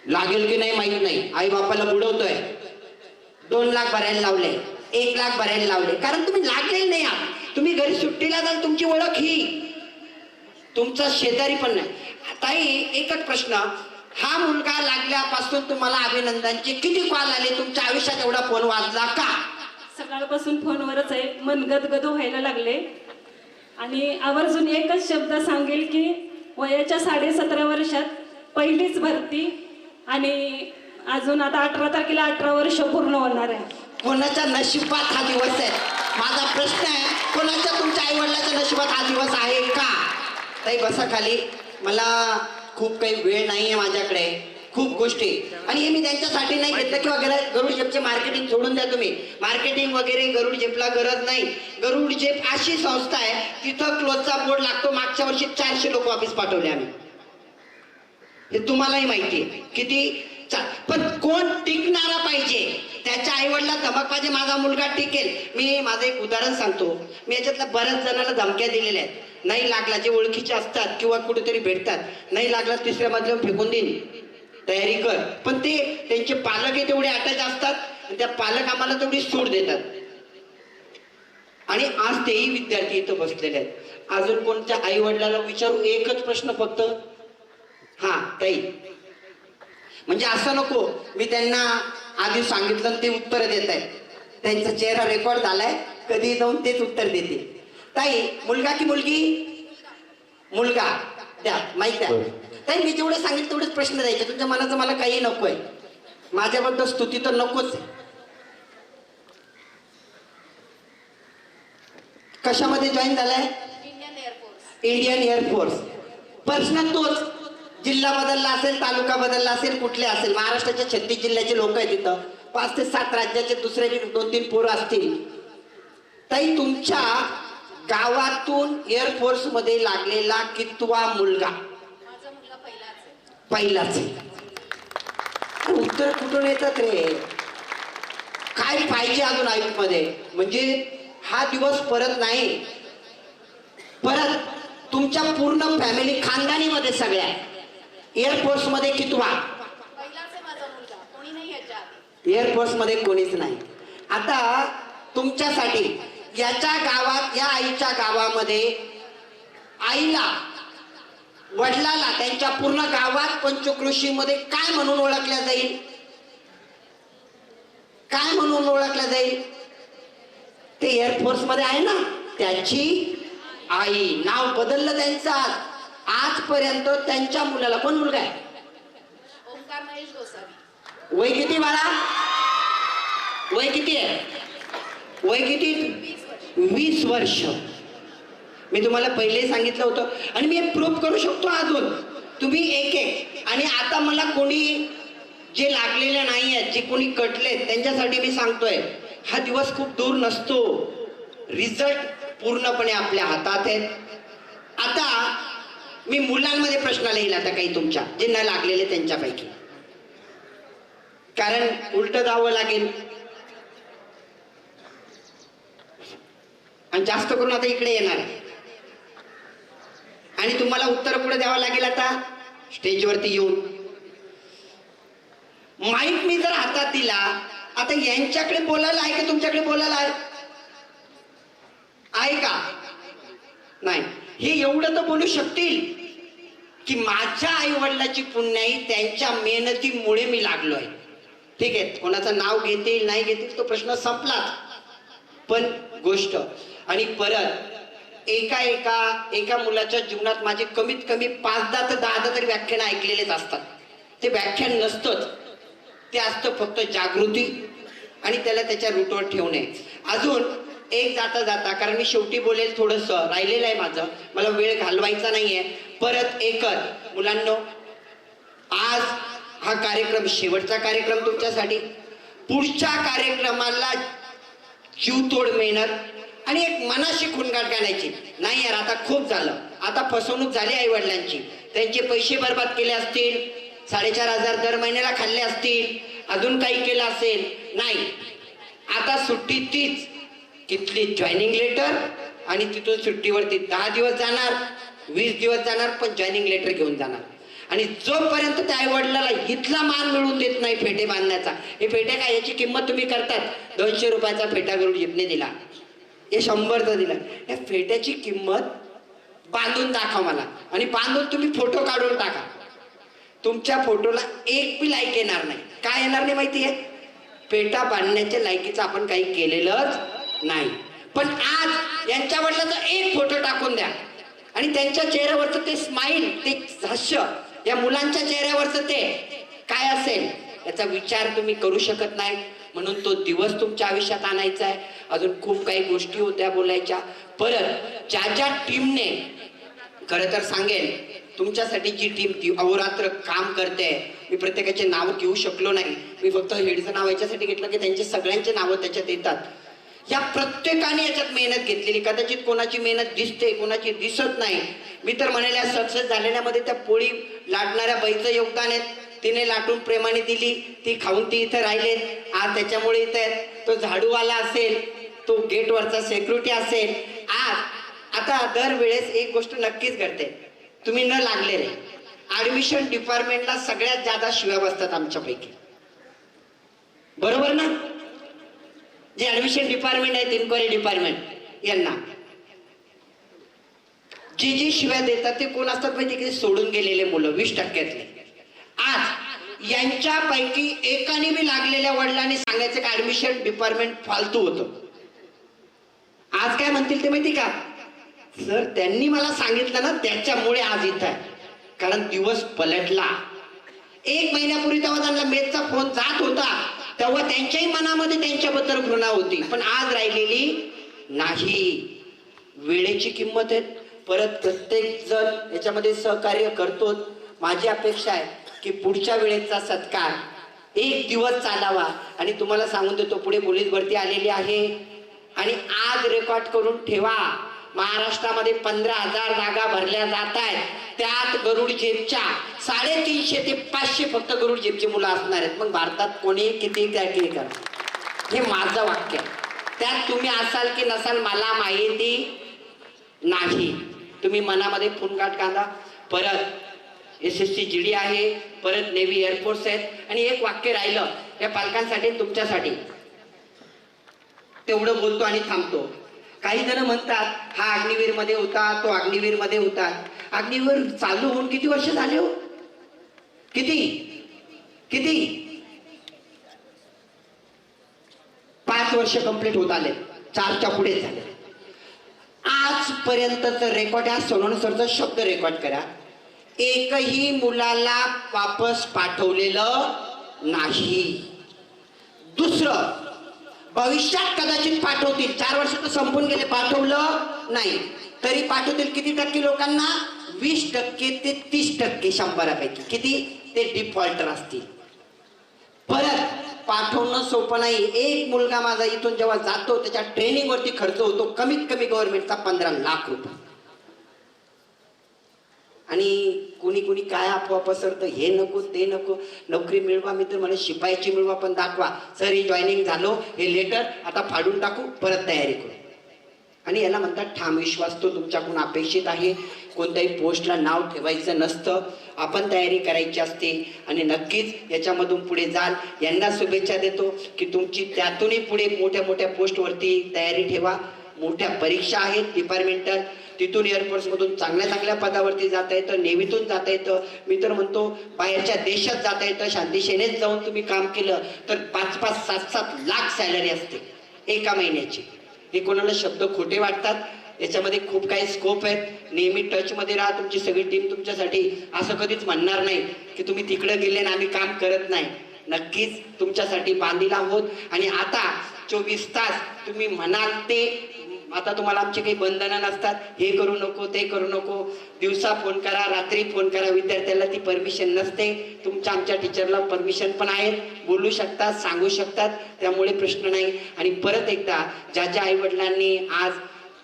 लागेल की नाही माहित नाही, आई बापाला बुडवतोय. 2 लाख भरायला लावले, 1 लाख भरायला लावले, कारण तुम्ही लागलेले नाही आहात. तुम्ही घरी सुट्टीला जाल, तुमची ओळख ही. तुमचा शेजारी पण नाही. ताई, एकच प्रश्न, हा मुलगा लागल्यापासून तुम्हाला अभिनंदनचे किती कॉल आले? तुमच्या आयुष्यात एवढा फोन वाजला का? सकाळपासून फोनवरच आहे. मन गदगद व्हायला लागले. आणि आवर्जून एकच शब्द सांगेल की वयाच्या 17.5 वर्षात पहिलीच भरती. आणि अजून आता 18 तारखेला 18 वर्ष पूर्ण होणार आहे. कोणाच्या नशिबात हा दिवस आहे? माझा प्रश्न आहे, कोणाच्या तुमच्या आई वडिलांच्या नशिबात हा दिवस आहे का? ताई बसा खाली. मला खूप काही वेळ नाहीये माझ्याकडे, खूप गोष्टी. आणि हे मी त्यांच्यासाठी नाही घेतलं किंवा गरुड झेपचे मार्केटिंग सोडून द्या तुम्ही. मार्केटिंग वगैरे गरुड झेपला गरज नाही. गरुड झेप अशी संस्था आहे तिथं क्लोजचा बोर्ड लागतो. मागच्या वर्षी 400 लोक वापस पाठवले आम्ही. हे तुम्हालाही माहिती आहे किती. पण कोण टिकणारा पाहिजे, त्याच्या आईवडिला धमक पाहिजे माझा मुलगा टिकेल. मी माझं एक उदाहरण सांगतो. मी याच्यातल्या बऱ्याच जणांना धमक्या दिलेल्या आहेत. नाही लागला, जे ओळखीचे असतात किंवा कुठेतरी भेटतात, नाही लागला तिसऱ्या मधल्यावर फेकून देईन, तयारी कर. पण ते त्यांचे पालक हे तेवढे अटॅच असतात आणि त्या पालक आम्हाला तेवढी सूट देतात. आणि आज तेही विद्यार्थी इथं बसलेले आहेत. अजून कोणत्या आई वडिलांना विचारू एकच प्रश्न फक्त, हा ताई, म्हणजे असं नको मी त्यांना आधी सांगितलं ते उत्तर देत आहेत. त्यांचा चेहरा रेकॉर्ड झालाय, कधी जाऊन तेच उत्तर देते. ताई, मुलगा की मुलगी? मुलगा द्या, माहिती आहे ताई. मी जेवढे सांगितलं तेवढेच प्रश्न द्यायचे. तुमच्या मनाचं मला काही नकोय. माझ्याबद्दल स्तुती तर नकोच. कशामध्ये जॉईन झालाय? Indian air force. प्रश्न तोच, जिल्हा बदलला असेल, तालुका बदलला असेल, कुठले असेल, महाराष्ट्राच्या 36 जिल्ह्याचे लोक आहेत तिथं. 5 ते 7 राज्याचे दुसरे 2-3 पोरं असतील. ताई, तुमच्या गावातून एअरफोर्स मध्ये लागलेला कितवा मुलगा? पहिलाच. उत्तर कुठून येतात रे? काय पाहिजे अजून आयुष्यामध्ये? म्हणजे हा दिवस परत नाही. परत तुमच्या पूर्ण फॅमिली खानदानीमध्ये सगळ्या एअरफोर्स मध्ये कितवा? एअरफोर्स मध्ये कोणीच नाही. आता तुमच्यासाठी याच्या गावात, या आईच्या गावामध्ये आईला, वडिलाला त्यांच्या पूर्ण गावात पंचक्रोशीमध्ये काय म्हणून ओळखल्या जाईल? काय म्हणून ओळखल्या जाईल? ते एअरफोर्स मध्ये आहे ना, त्याची आई. नाव बदललं त्यांचं. आजपर्यंत त्यांच्या मुलाला, कोण मुलगा आहे? ओंकार महेश गोसावी. वय किती बाळा? वय किती आहे? वय किती? 20 वर्ष. मी तुम्हाला पहिले सांगितलं होतं आणि मी प्रूफ करू शकतो अजून. तुम्ही एक. आणि आता मला कोणी जे लागलेले नाही आहेत, जे कोणी कटलेत, त्यांच्यासाठी मी सांगतोय, हा दिवस खूप दूर नसतो. रिझल्ट पूर्णपणे आपल्या हातात आहेत. आता मी मुलांमध्ये प्रश्न लिहिल आता काही तुमच्या, जे न लागलेले त्यांच्यापैकी, कारण उलट जावं लागेल. आणि जास्त करून आता इकडे येणार आणि तुम्हाला उत्तर पुढे द्यावं लागेल. आता स्टेजवरती येऊन माईक मी जर हातात दिला, आता यांच्याकडे बोलायला आहे का तुमच्याकडे बोलायला आहे का? नाही. हे एवढं तर बोलू शकतील की माझ्या आई वडिलाची पुण्याई, त्यांच्या मेहनतीमुळे मी लागलोय. ठीक आहे, कोणाचं नाव घेतील नाही घेतील तो प्रश्न संपलाच. पण गोष्ट, आणि परत एका मुलाच्या जीवनात माझे कमीत कमी 5 ते 10 तरी व्याख्यान ऐकलेलेच असतात. ते व्याख्यान नसतंच, ते असतं फक्त जागृती आणि त्याला त्याच्या रूटवर ठेवणे. अजून एक जाता, कारण मी शेवटी बोलेल, थोडस राहिलेलं आहे माझं, मला वेळ घालवायचा नाहीये. परत एकच, मुलांनो, आज हा कार्यक्रम शेवटचा कार्यक्रम तुमच्यासाठी. पुढच्या कार्यक्रमाला जीवतोड मेहनत आणि एक मनाशी खुणगाठ घालायची नाही. यार आता खूप झालं, आता फसवणूक झाली आई वडिलांची, त्यांचे पैसे बर्बाद केले असतील, 4,500 दर महिन्याला खाल्ले असतील, अजून काही केलं असेल. नाही, आता सुट्टी तीच, तिथली जॉईनिंग लेटर आणि तिथून सुट्टीवरती 10 दिवस जाणार, 20 दिवस जाणार, पण जॉईनिंग लेटर घेऊन जाणार. आणि जोपर्यंत त्या आई वडिलाला इथला मान मिळवून देत नाही फेटे बांधण्याचा, हे फेटे काय, याची किंमत तुम्ही करतात. 200 रुपयाचा फेटा गरुड झेपने दिला, हे 100चा दिला, या फेट्याची किंमत बांधून दाखवा मला. आणि बांधून तुम्ही फोटो काढून टाका. तुमच्या फोटोला एक बी लाईक येणार नाही. काय येणार नाही माहितीये? फेटा बांधण्याच्या लायकीचं आपण काही केलेलंच नाही. पण आज यांच्या वडिलांचा एक फोटो टाकून द्या आणि त्यांच्या चेहऱ्यावरचं ते स्माईल, ते हास्य, या मुलांच्या चेहऱ्यावरचं ते काय असेल याचा विचार तुम्ही करू शकत नाही. म्हणून तो दिवस तुमच्या आयुष्यात आणायचा आहे. अजून खूप काही गोष्टी होत्या बोलायच्या. परत ज्या टीमने, खरं तर सांगेल, तुमच्यासाठी जी टीम अहोरात्र काम करते, मी प्रत्येकाचे नाव घेऊ शकलो नाही, मी फक्त हेडचं नाव याच्यासाठी घेतलं की त्यांचे सगळ्यांचे नावं त्याच्यात येतात. या प्रत्येकाने याच्यात मेहनत घेतलेली, कदाचित कोणाची मेहनत दिसते कोणाची दिसत नाही. मी तर म्हणेल सक्सेस झालेल्यामध्ये त्या पोळी लाटणाऱ्या बाईचं योगदान आहे. तिने लाटून प्रेमाने दिली, ती खाऊन ती इथं राहिले, आज त्याच्यामुळे इथे तो झाडूवाला असेल, तो गेटवरचा सेक्युरिटी असेल. आज आता दरवेळेस एक गोष्ट नक्कीच घडते, तुम्ही न लागलेले ऍडमिशन डिपार्टमेंटला सगळ्यात जादा शिव्या बसतात आमच्यापैकी, बरोबर ना? जे ऍडमिशन डिपार्टमेंट आहे, इन्क्वायरी डिपार्टमेंट, यांना जी शिव्या देतात ते कोण असतात माहिती की सोडून गेलेले मुलं 20%तले. आज यांच्यापैकी एकाने बी लागलेल्या वडिलांनी सांगायचं की ऍडमिशन डिपार्टमेंट फालतू होतं. आज काय म्हणतील ते माहिती का? सर त्यांनी मला सांगितलं ना त्याच्यामुळे आज इथं आहे. कारण दिवस पलटला. 1 महिन्यापूर्वी तेव्हा त्यांना मेसचा फोन जात होता, तेव्हा त्यांच्याही मनामध्ये त्यांच्याबद्दल घृणा होती, पण आज राहिलेली नाही. वेळेची किंमत आहे. परत प्रत्येक जण याच्यामध्ये सहकार्य करतो. माझी अपेक्षा आहे की पुढच्या वेळेचा सत्कार 1 दिवस चालावा. आणि तुम्हाला सांगून देतो, पुढे पोलीस भरती आलेली आहे आणि आज रेकॉर्ड करून ठेवा, महाराष्ट्रामध्ये 15,000 जागा भरल्या जात आहेत. त्यात गरुड झेपच्या 350 ते 500 फक्त गरुड झेपची मुलं असणार आहेत. मग भारतात कोणी किती काय करा, हे माझं वाक्य. त्यात तुम्ही असाल की नसाल मला माहिती नाही. तुम्ही मनामध्ये फुनकाट कांदा. परत SSC GD आहे, परत नेव्ही एअरफोर्स आहेत. आणि एक वाक्य राहिलं या पालकांसाठी, तुमच्यासाठी, तेवढं बोलतो आणि थांबतो. काही जण म्हणतात हा अग्निवीर मध्ये होता, तो अग्निवीर मध्ये होता. अग्निवीर चालू होऊन किती वर्ष झाले हो? किती किती 5 वर्ष कंप्लीट होत आले, 4च्या पुढे झाले. आजपर्यंतचं रेकॉर्ड, या सोनवणे सरचा शब्द रेकॉर्ड करा, एकही मुलाला वापस पाठवलेलं नाही. दुसरं, भविष्यात कदाचित पाठवतील, 4 वर्ष तर संपून गेले, पाठवलं नाही तरी पाठवतील. किती टक्के लोकांना? 20% ते 30%, 100पैकी किती ते डिफॉल्टर असतील. परत पाठवणं सोपं नाही. एक मुलगा माझा इथून जेव्हा जातो त्याच्या ट्रेनिंग वरती खर्च होतो कमीत कमी गव्हर्नमेंटचा 15 लाख रुपये. आणि कुणी कुणी काय अफवा पसरतं, हे नको ते नको, नोकरी मिळवा, मी तर म्हणे शिपायाची मिळवा पण दाखवा. सर ही जॉईनिंग झालो, हे लेटर आता फाडून टाकू, परत तयारी करू. आणि याला म्हणतात ठाम विश्वास. तो तुमच्याकडून अपेक्षित आहे. कोणत्याही पोस्टला नाव ठेवायचं नसतं, आपण तयारी करायची असते आणि नक्कीच याच्यामधून पुढे जाल. यांना शुभेच्छा देतो की तुमची त्यातूनही पुढे मोठ्या मोठ्या पोस्टवरती तयारी ठेवा. मोठ्या परीक्षा आहेत डिपार्टमेंटल, तिथून एअरफोर्समधून चांगल्या चांगल्या पदावरती जाता येतं, नेव्हीतून जाता येतं. मी तर म्हणतो बाहेरच्या देशात जाता येतं. शांती सेनेत जाऊन तुम्ही काम केलं तर 5-5, 7-7 लाख सॅलरी असते एका महिन्याची. हे कोणाला शब्द खोटे वाटतात, याच्यामध्ये खूप काही स्कोप आहेत. नेहमी टचमध्ये राहा. तुमची सगळी टीम तुमच्यासाठी असं कधीच म्हणणार नाही की तुम्ही तिकडे गेले आणि आम्ही काम करत नाही. नक्कीच तुमच्यासाठी बांधील आहोत. आणि आता 24 तास तुम्ही म्हणाल ते, आता तुम्हाला आमचे काही बंधनं नसतात, हे करू नको ते करू नको, दिवसा फोन करा, रात्री फोन करा. विद्यार्थ्याला ती परमिशन नसते. तुमच्या आमच्या टीचरला परमिशन पण आहे, बोलू शकतात, सांगू शकतात, त्यामुळे प्रश्न नाही. आणि परत एकदा ज्या आई वडिलांनी आज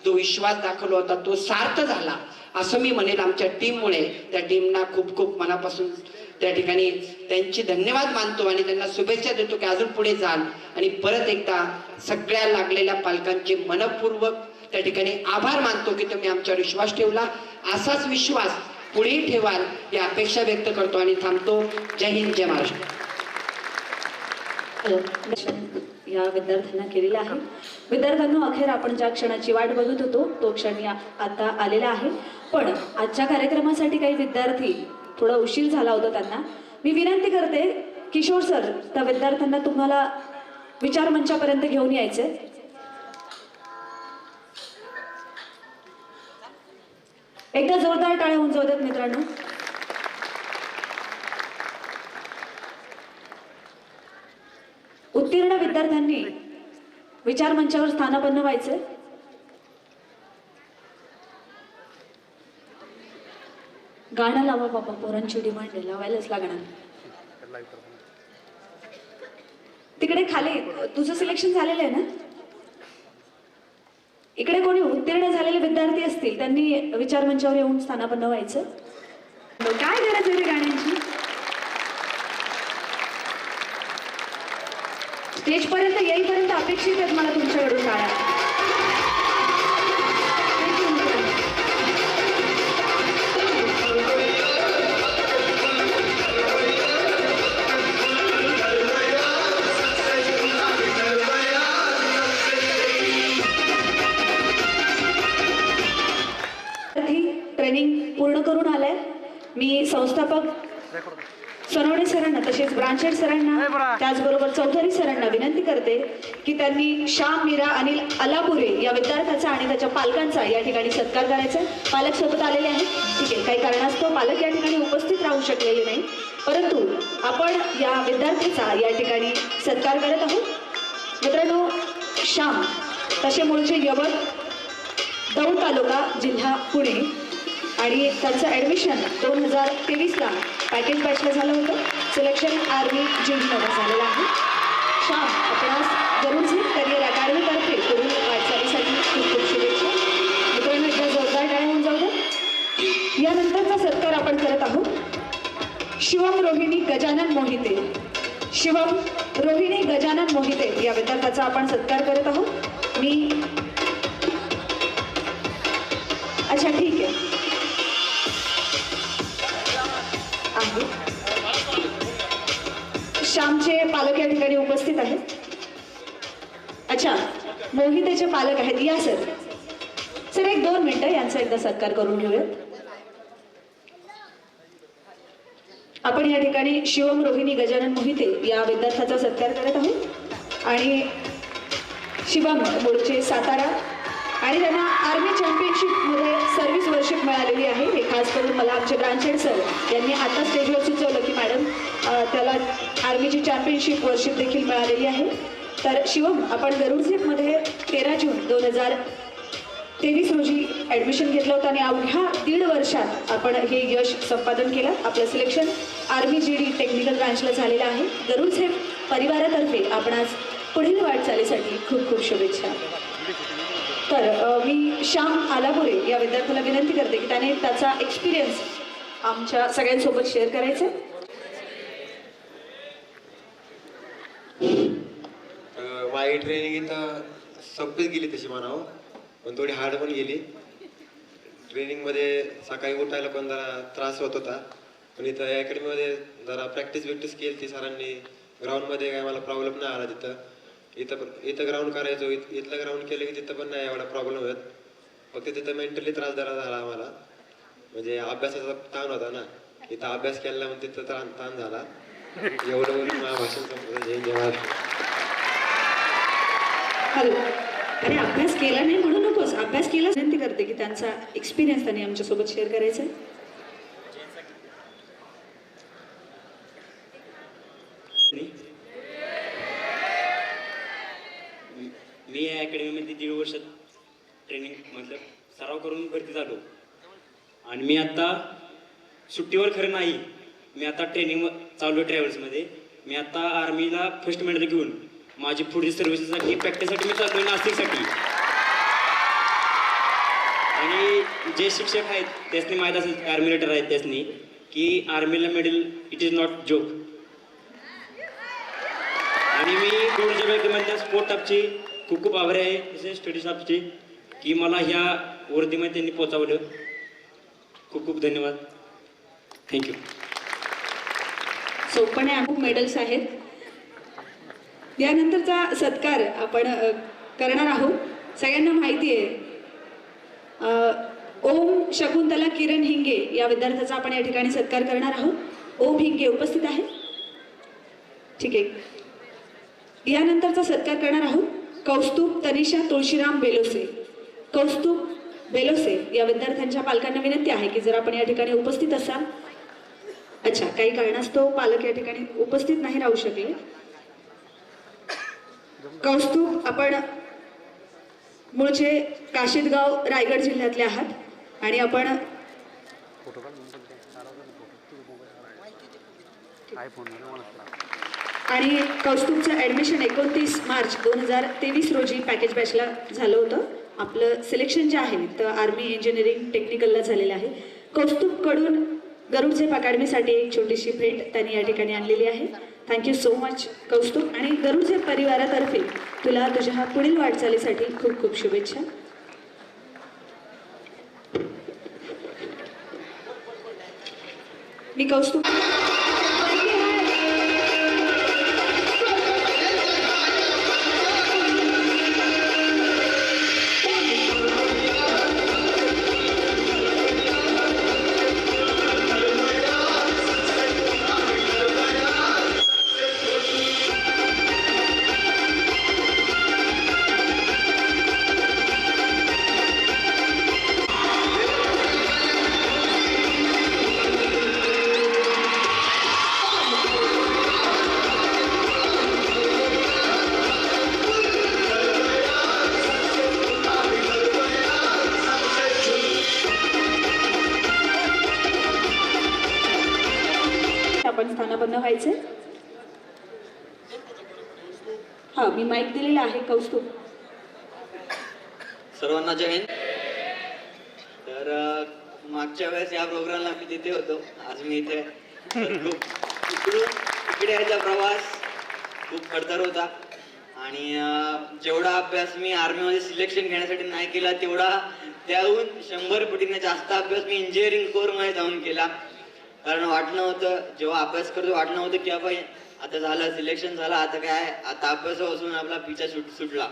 जो विश्वास दाखवला होता तो सार्थ झाला असं मी म्हणेल आमच्या टीममुळे. त्या टीमना खूप खूप मनापासून त्या ठिकाणी त्यांची धन्यवाद मानतो आणि त्यांना शुभेच्छा देतो की अजून पुढे जाल. आणि परत एकदा सगळ्या लागलेल्या पालकांचे मनपूर्वक त्या ठिकाणी आभार मानतो की तुम्ही आमच्यावर विश्वास ठेवला. असाच विश्वास पुढेही ठेवाल ही अपेक्षा व्यक्त करतो आणि थांबतो. जय हिंद, जय महाराष्ट्र. या विद्यार्थ्यांना केलेला आहे. विद्यार्थ्यांना अखेर आपण ज्या क्षणाची वाट बघत होतो तो क्षण आता आलेला आहे. पण आजच्या कार्यक्रमासाठी काही विद्यार्थी थोडा उशीर झाला होता, त्यांना मी विनंती करते किशोर सर त्या विद्यार्थ्यांना तुम्हाला विचार मंचापर्यंत घेऊन यायचे. एकदा जोरदार टाळ्या होऊन जाऊ देत मित्रांनो. उत्तीर्ण विद्यार्थ्यांनी विचार मंचावर स्थानापन्न व्हायचे. गाणं लावा बाबा, पोरांची डिमांड आहे, लावायलाच लागणार. तिकडे खाली तुझं सिलेक्शन झालेलं आहे ना? इकडे कोणी उत्तीर्ण झालेले विद्यार्थी असतील त्यांनी विचार मंचावर येऊन स्थानापन्न व्हायचं. काय गरज आहे रे गाण्यांची? स्टेज पर्यंत येईपर्यंत अपेक्षित आहेत मला तुमच्याकडून गाण्या. ट्रेनिंग पूर्ण करून आलाय. मी संस्थापक सोनवणे सरांना तसेच ब्रांच हेड सरांना त्याचबरोबर चौधरी सरांना विनंती करते की त्यांनी श्याम मीरा अनिल अलापुरे या विद्यार्थ्याचा आणि त्याच्या पालकांचा या ठिकाणी सत्कार करायचा. पालक सोबत आलेले आहेत. ठीक आहे, काही कारणास्तव पालक या ठिकाणी उपस्थित राहू शकलेले नाही, परंतु आपण या विद्यार्थ्याचा या ठिकाणी सत्कार करत आहोत. मित्रांनो, श्याम तसे मूळचे यवत, दौंड तालुका, जिल्हा पुणे, आणि त्यांचं ॲडमिशन 2023ला पॅकेज बॅचला झालं होतं. सिलेक्शन आर्मी जिल्ह्यामध्ये झालेलं आहे. श्याम, आपणास गरुडजी करिअर अकॅडमीतर्फे पुढील वाटचालीसाठी खूप खूप शुभेच्छा. मित्रांनो, एकदा जोरदार टाळ्या होऊन जाऊ द्या. यानंतरचा सत्कार आपण करत आहोत शिवम रोहिणी गजानन मोहिते. शिवम रोहिणी गजानन मोहिते या विद्यार्थ्याचा आपण सत्कार करत आहोत. मी अच्छा ठीक आहे. श्यामचे पालक या ठिकाणी उपस्थित आहेत. अच्छा, मोहितेचे पालक आहेत. या सर. सर, 1-2 मिनिटं यांचा एकदा सत्कार करून घेऊयात. आपण या ठिकाणी शिवम रोहिणी गजानन मोहिते या विद्यार्थ्याचा सत्कार करत आहोत. आणि शिवम मूळचे सातारा आणि त्यांना आर्मी चॅम्पियनशिपमध्ये सर्व्हिस वर्षिप मिळालेली आहे. हे खास करून मला आमचे ब्रांच हेड सर यांनी आता स्टेजवर सुचवलं की मॅडम त्याला आर्मीची चॅम्पियनशिप वर्षिप देखील मिळालेली आहे. तर शिवम, आपण गरुडझेपमध्ये 13 जून 2023 रोजी ॲडमिशन घेतलं होतं आणि अवघ्या 1.5 वर्षात आपण हे यश संपादन केलं. आपलं सिलेक्शन आर्मी GD टेक्निकल ब्रांचला झालेलं आहे. गरुडझेप परिवारातर्फे आपणास पुढील वाटचालीसाठी खूप खूप शुभेच्छा. तर मी श्याम आलापुरे या विद्यार्थ्याला विनंती करते की त्याने त्याचा एक्सपिरियन्स आमच्या सगळ्यांसोबत शेअर करायचा. माझी ट्रेनिंग इथं सोपीच गेली तशी म्हणावं, पण थोडी हार्ड पण गेली. ट्रेनिंगमध्ये सकाळी उठायला पण जरा त्रास होत होता, पण इथं अकॅडमीमध्ये जरा प्रॅक्टिस केली ती सरांनी. ग्राउंडमध्ये काय मला प्रॉब्लेम नाही आला. इथं ग्राउंड करायचो, इथलं ग्राउंड केलं की तिथं पण नाही एवढा प्रॉब्लेम होत. फक्त तिथं मेंटली त्रास जरा झाला आम्हाला, म्हणजे अभ्यासाचा ताण होता ना. इथं अभ्यास केला म्हणून तिथं ताण झाला. एवढं बोलून माझं भाषण संपलं. जय जवाहर. हॅलो. अरे, अभ्यास केला नाही म्हणू नकोस, अभ्यास केला. विनंती करते की त्यांचा एक्सपिरियन्स त्यांनी आमच्यासोबत शेअर करायचा आहे. मी या अकॅडमीमध्ये 1.5 वर्ष ट्रेनिंग मतलब सराव करून भरती झालो. आणि मी आता सुट्टीवर खरं नाही, मी आता ट्रेनिंग चालू आहे ट्रॅव्हल्समध्ये. मी आता आर्मीला फर्स्ट मेडल घेऊन माझी पुढील सर्व्हिससाठी प्रॅक्टिससाठी मी चाललो आहे नाशिकसाठी. आणि जे शिक्षक आहेत त्यासनी माहीत असेल, आर्मी लेटर आहेत त्यासनी, की आर्मीला medal it is not joke. आणि मी गोल्डच्या बॅगमधल्या स्पोर्ट स्टाफची खूप खूप आभारी आहे, तसेच स्टडी स्टाफची, की मला ह्या वर्दीमध्ये त्यांनी पोचावलं. खूप खूप धन्यवाद. थँक्यू. सोपं आहे, खूप मेडल्स आहेत. यानंतरचा सत्कार आपण करणार आहोत. सगळ्यांना माहिती आहे ओम शकुंतला किरण हिंगे या विद्यार्थ्याचा आपण या ठिकाणी सत्कार करणार आहोत. ओम हिंगे उपस्थित आहे. ठीक आहे. यानंतरचा सत्कार करणार आहोत कौस्तुभ तनिषा तुळशीराम बेलोसे. कौस्तुभ बेलोसे या विद्यार्थ्यांच्या पालकांना विनंती आहे की जर आपण या ठिकाणी उपस्थित असाल. अच्छा, काही कारणास्तव पालक या ठिकाणी उपस्थित नाही राहू शकले. कौस्तुभ, आपण मूळचे काशीदगाव रायगड जिल्ह्यातले आहात आणि आपण आणि कौस्तुभचं ॲडमिशन 29 मार्च 2023 रोजी पॅकेज बॅचला झालं होतं. आपलं सिलेक्शन जे आहे तर आर्मी इंजिनिअरिंग टेक्निकलला झालेलं आहे. कौस्तुभकडून गरुड झेप अकॅडमीसाठी एक छोटीशी भेट त्यांनी या ठिकाणी आणलेली आहे. Thank you so much Kaustubh. आणि गरुड झेप परिवारातर्फे तुला तुझ्या पुढील वाटचालीसाठी खूप खूप शुभेच्छा. मी कौस्तुभ आपण स्थानापन्न व्हायचे. हा मी माईक दिलेला आहे कौस्तुभ. सर्वांना जय हिंद. तर मागच्या वेळेस या प्रोग्रामला मी तिथे होतो, आज मी इथे. तर इकडे यायचा प्रवास खूप खडतर होता आणि जेवढा अभ्यास मी आर्मीमध्ये सिलेक्शन घेण्यासाठी नाही केला तेवढा त्याहून 100 पटीने जास्त अभ्यास मी इंजिनिअरिंग कोरमध्ये जाऊन केला. कारण वाटणं होतं, जेव्हा अभ्यास करतो वाटणं होतं की बाबा आता झालं सिलेक्शन झालं, आता काय आता अभ्यास वाचून आपला पिछा सुटला,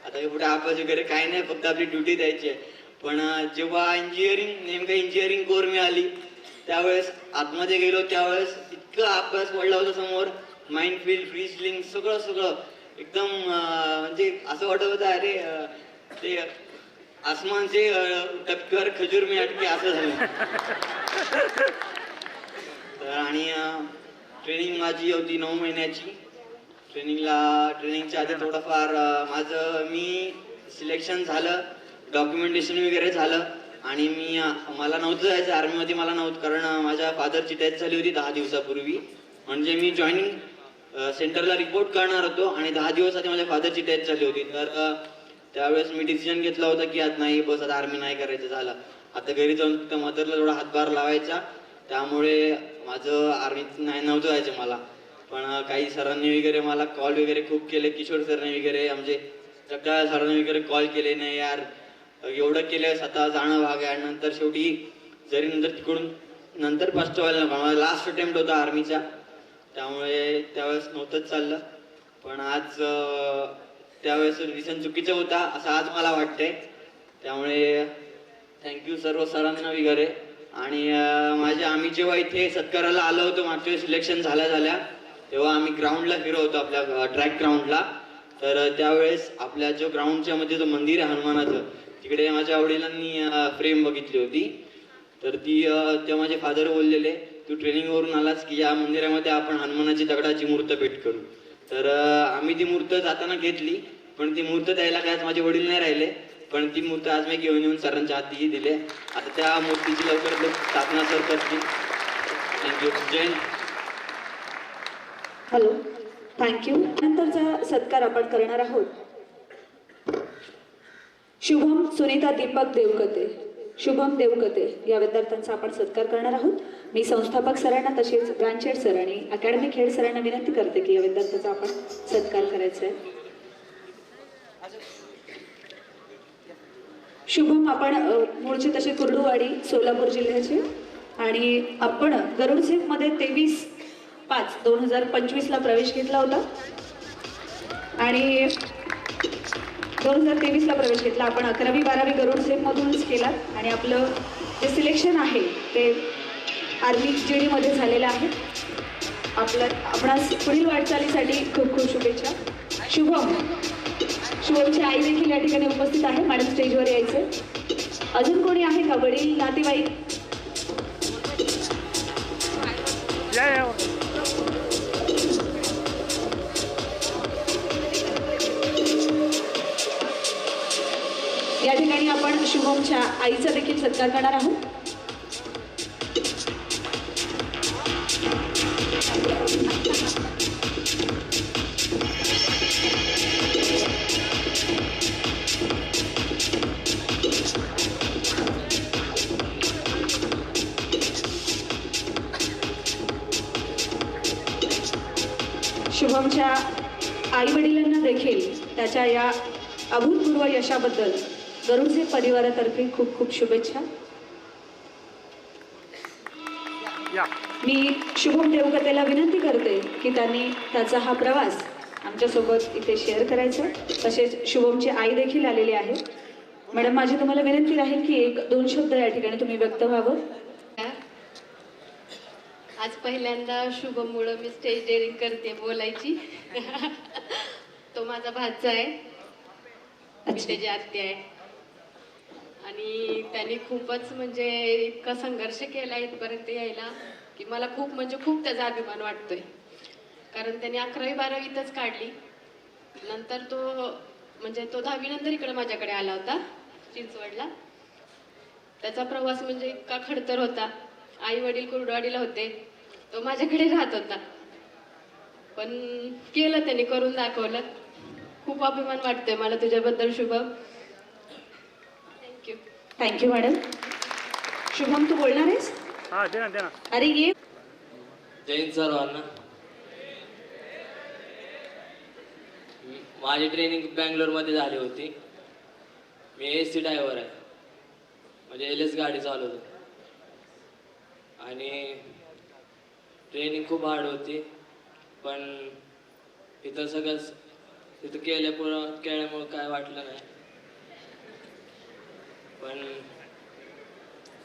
आता पुढे अभ्यास वगैरे काही नाही, फक्त आपली ड्युटी द्यायची आहे. पण जेव्हा नेमकं इंजिनिअरिंग कोर मिळाली त्यावेळेस आतमध्ये गेलो, त्यावेळेस इतकं अभ्यास पडला होता समोर, माइंड फील्ड फ्रीजलिंग सगळं एकदम म्हणजे असं वाटत होतं अरे ते आसमानचे टपक्यावर खजूर मी अटकी असं झालं. आणि ट्रेनिंग माझी होती 9 महिन्याची. ट्रेनिंगच्या आधी थोडंफार मी सिलेक्शन झालं, डॉक्युमेंटेशन वगैरे झालं आणि मला नव्हतं जायचं आर्मीमध्ये, मला नव्हतं, कारण माझ्या फादरची डेथ झाली होती 10 दिवसापूर्वी. म्हणजे मी जॉईनिंग सेंटरला रिपोर्ट करणार होतो आणि 10 दिवस आधी माझ्या फादरची डेथ झाली होती. तर त्यावेळेस मी डिसिजन घेतला होता की आता नाही बस, आता आर्मी नाही करायचं, झालं आता घरी जाऊन फक्त मदरला थोडा हातभार लावायचा. त्यामुळे माझं आर्मीत नव्हतं जायचं मला. पण काही सरांनी वगैरे मला कॉल वगैरे खूप केले, किशोर सरने वगैरे, आमचे जगदाळ सरांनी वगैरे कॉल केले, नाही यार एवढं केलं स्वतः जाणं भाग आहे. नंतर शेवटी जरी नंतर तिकडून नंतर फर्स्ट व्हायला नको, माझा लास्ट अटेम्प्ट होता आर्मीचा, त्यामुळे त्यावेळेस नव्हतंच चाललं. पण आज त्यावेळेस डिसिजन चुकीचा होता असं आज मला वाटतंय. त्यामुळे थँक्यू सर्व सरांना वगैरे. आणि आम्ही जेव्हा इथे सत्काराला आलो होतो मागच्या वेळेस सिलेक्शन झाल्या तेव्हा आम्ही ग्राउंडला फिरत होतो, आपल्या ट्रॅक ग्राउंडला. तर त्यावेळेस आपल्या जो ग्राउंडच्या मध्ये जो मंदिर आहे हनुमानाचं, तिकडे माझ्या वडिलांनी फ्रेम बघितली होती. तर तेव्हा माझे फादर बोललेले तू ट्रेनिंगवरून आलास की या मंदिरामध्ये आपण हनुमानाची दगडाची मूर्त भेट करू. तर आम्ही ती मूर्त जाताना घेतली, पण ती मूर्त द्यायला काय माझे वडील नाही राहिले, पण ती मूर्त आज मी घेऊन येऊन सरांच्या हातीही दिले. आता त्या मूर्तीची लवकर स्थापना सर करतील. थँक्यू. जय हिंद. Hello, thank you. नंतरचा सत्कार आपण करणार आहोत. शुभम सुनीता दीपक देवकते, शुभम देवकते या विद्यार्थ्यांचा आपण सत्कार करणार आहोत. मी संस्थापक सरांना तसेच ब्रांच हेड सर आणि अकॅडमिक हेड सरांना विनंती करते की या विद्यार्थ्याचा आपण सत्कार करायचा आहे. शुभम आपण मूळचे तसे कुर्डुवाडी सोलापूर जिल्ह्याचे आणि आपण गरुड झेपमध्ये 23/5/2025 प्रवेश घेतला होता आणि 2023 प्रवेश घेतला. आपण 11वी 12वी गरुड झेपमधूनच केला आणि आपलं जे सिलेक्शन आहे ते आर्मी GD मध्ये झालेलं आहे. आपणास पुढील वाटचालीसाठी खूप खूप शुभेच्छा. शुभमची आई देखील या ठिकाणी उपस्थित आहे. मॅडम स्टेजवर यायचे. अजून कोणी आहे का, वडील नातेवाईक? या ठिकाणी आपण शुभमच्या आईचा देखील सत्कार करणार आहोत. शुभमच्या आई वडिलांना देखील त्याच्या या अभूतपूर्व यशाबद्दल गरुडचे परिवारातर्फे खूप खूप शुभेच्छा. मी शुभम देवकतेला विनंती करते की त्यांनी त्याचा हा प्रवास आमच्यासोबत इथे शेअर करायचा. तसेच शुभमची आई देखील आलेली आहे. मॅडम, माझी तुम्हाला विनंती राहील की 1-2 शब्द या ठिकाणी तुम्ही व्यक्त व्हावं. आज पहिल्यांदा शुभममुळं मी स्टेज डेअरिंग करते बोलायची. तो माझा भाचा आहे, मी त्याची आत्या आहे. आणि त्यांनी खूपच म्हणजे इतका संघर्ष केला इथपर्यंत यायला की मला खूप म्हणजे खूप त्याचा अभिमान वाटतोय. कारण त्यांनी 11वी-12वी इथंच काढली. नंतर तो म्हणजे तो 10वी नंतर इकडे माझ्याकडे आला होता चिंचवडला. त्याचा प्रवास म्हणजे इतका खडतर होता. आई वडील कुर्डवाडीला होते, तो माझ्याकडे राहत होता. पण केलं त्यांनी, करून दाखवलं. खूप अभिमान वाटतोय मला तुझ्याबद्दल Shubham. Thank you. Thank you madam. Shubham, तू बोलणार आहेस? अरे ये. जय हिंद सर्वांना. माझी ट्रेनिंग बँगलोरमध्ये झाली होती. मी AC ड्रायव्हर आहे, म्हणजे LS गाडी चालवतो. आणि ट्रेनिंग खूप हार्ड होती. पण इथं सगळंच तिथं केल्यामुळं काय वाटलं नाही. पण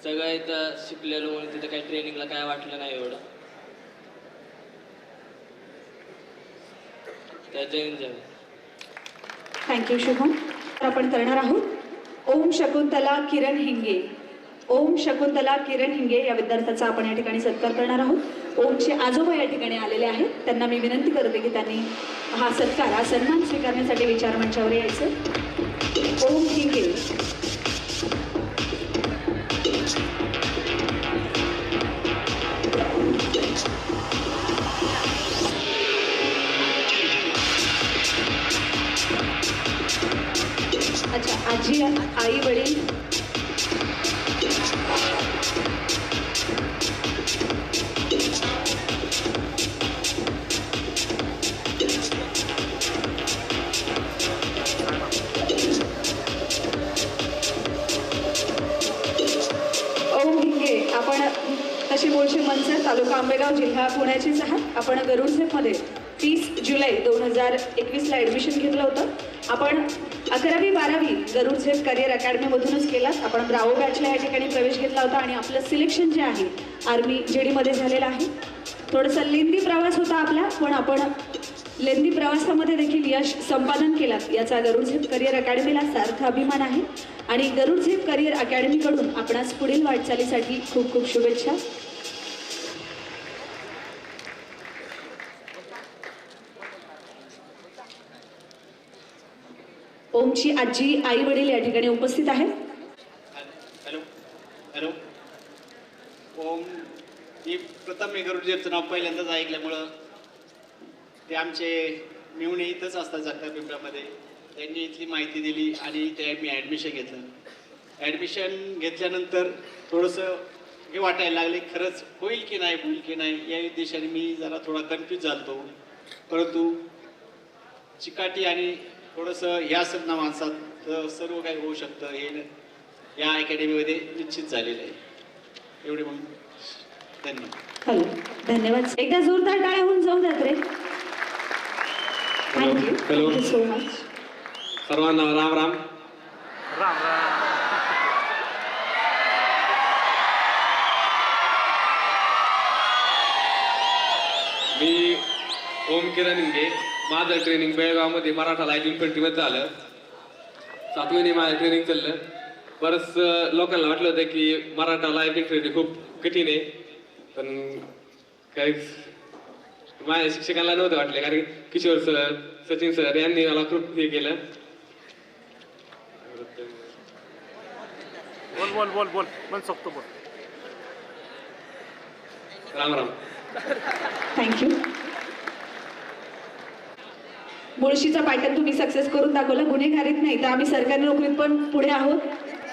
सगळं इथं शिकलेलो म्हणून तिथं काही ट्रेनिंगला काय वाटलं नाही एवढं. त्याच्या एन्जॉय. थँक्यू शुभम. तर आपण करणार आहोत ओम शकुंतला किरण हिंगे. ओम शकुंतला किरण हिंगे या विद्यार्थ्याचा आपण या ठिकाणी सत्कार करणार आहोत. ओमचे आजोबा या ठिकाणी आलेले आहेत. त्यांना मी विनंती करते की त्यांनी हा सत्कार, हा सन्मान स्वीकारण्यासाठी विचार मंचावर यायचं. ओम हिंगे. अच्छा, आजी, आई वडील. ओम हिंगे, आपण तशी मूळचे मनसर, तालुका आंबेगाव, जिल्हा पुण्याचेच आहात. आपण गरुडझेपमध्ये 30 जुलै 2021ला ॲडमिशन घेतलं होतं. आपण 11वी-12वी गरुडझेप करिअर अकॅडमीमधूनच केलात. आपण ब्रावो बॅचला या ठिकाणी प्रवेश घेतला होता आणि आपलं सिलेक्शन जे आहे आर्मी JD मध्ये झालेलं आहे. थोडंसं लेंदी प्रवास होता आपला, पण आपण लेंदी प्रवासामध्ये देखील यश संपादन केलं याचा गरुडझेप करिअर अकॅडमीला सार्थ अभिमान आहे. आणि गरुडझेप करिअर अकॅडमीकडून आपणास पुढील वाटचालीसाठी खूप खूप शुभेच्छा. ओमची आजी, आई वडील या ठिकाणी उपस्थित आहेत. Hello hello. ओम ही प्रथम मी गरुडझेपचं नाव पहिल्यांदाच ऐकल्यामुळं ते आमचे मिळून इथंच असतात जगता पिंपळामध्ये. त्यांनी इथली माहिती दिली आणि इथे मी ॲडमिशन घेतलं. ॲडमिशन घेतल्यानंतर थोडंसं हे वाटायला लागले, खरंच होईल की नाही या दिशेने मी जरा थोडा कन्फ्यूज झालो. परंतु चिकाटी आणि थोडंसं ह्या सदना माणसात सर्व काही होऊ शकतं हे या अकॅडमीमध्ये निश्चित झालेलं आहे. एवढे म्हणून धन्यवाद. हॅलो, धन्यवाद. एकदा जोरदार टाळ्या होऊन जाऊ द्यात रे. Thank you so much. सर्वांना राम राम. मी ओम किरण हिंगे. माझं ट्रेनिंग बेळगावमध्ये मराठा लाईट इन्फंट्रीमध्ये झालं. 7 महिने माझं ट्रेनिंग चाललं. बरंच लोकांना वाटलं होतं की मराठा लाईट इन्फंट्री खूप कठीण आहे, पण काही माझ्या शिक्षकांना नव्हतं वाटलं. कारण किशोर सर, सचिन सर यांनी मला खूप हे केलं. राम राम. थँक्यू. मुळशीचा पॅटर्न तुम्ही सक्सेस करून दाखवला. गुन्हेगारीत नाही तर आम्ही सरकारी नोकरीत पण पुढे आहोत.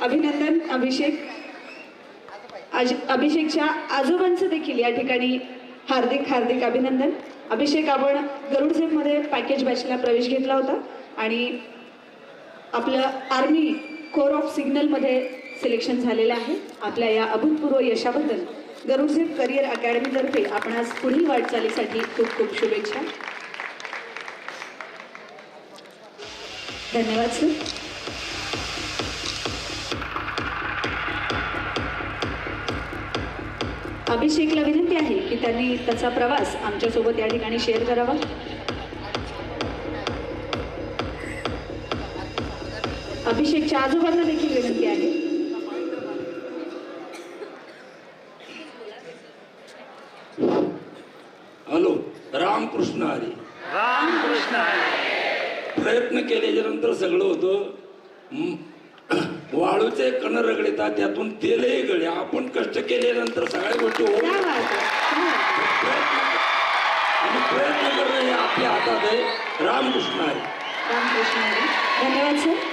अभिनंदन अभिषेक. अभिषेकच्या आजोबांचं देखील या ठिकाणी हार्दिक हार्दिक अभिनंदन. अभिषेक, आपण गरुड झेपमध्ये पॅकेज बॅचला प्रवेश घेतला होता आणि आपलं आर्मी कोर ऑफ सिग्नलमध्ये सिलेक्शन झालेलं आहे. आपल्या या अभूतपूर्व यशाबद्दल गरुड झेप करिअर अकॅडमीतर्फे आपणास पुढील वाटचालीसाठी खूप खूप शुभेच्छा. धन्यवाद सर. अभिषेकला विनंती आहे की त्यांनी त्याचा प्रवास आमच्यासोबत या ठिकाणी शेअर करावा. अभिषेकच्या आजोबांना देखील विनंती आहे. हॅलो, रामकृष्ण हरी. प्रयत्न केल्याच्या नंतर सगळं होतं. वाळूचे कण रगडतात, त्यातून तेलही गळे. आपण कष्ट केल्यानंतर सगळ्या गोष्टी होत आणि प्रयत्न करणं हे आपल्या हातात आहे. रामकृष्ण हरी. रामकृष्ण हरी. धन्यवाद सर.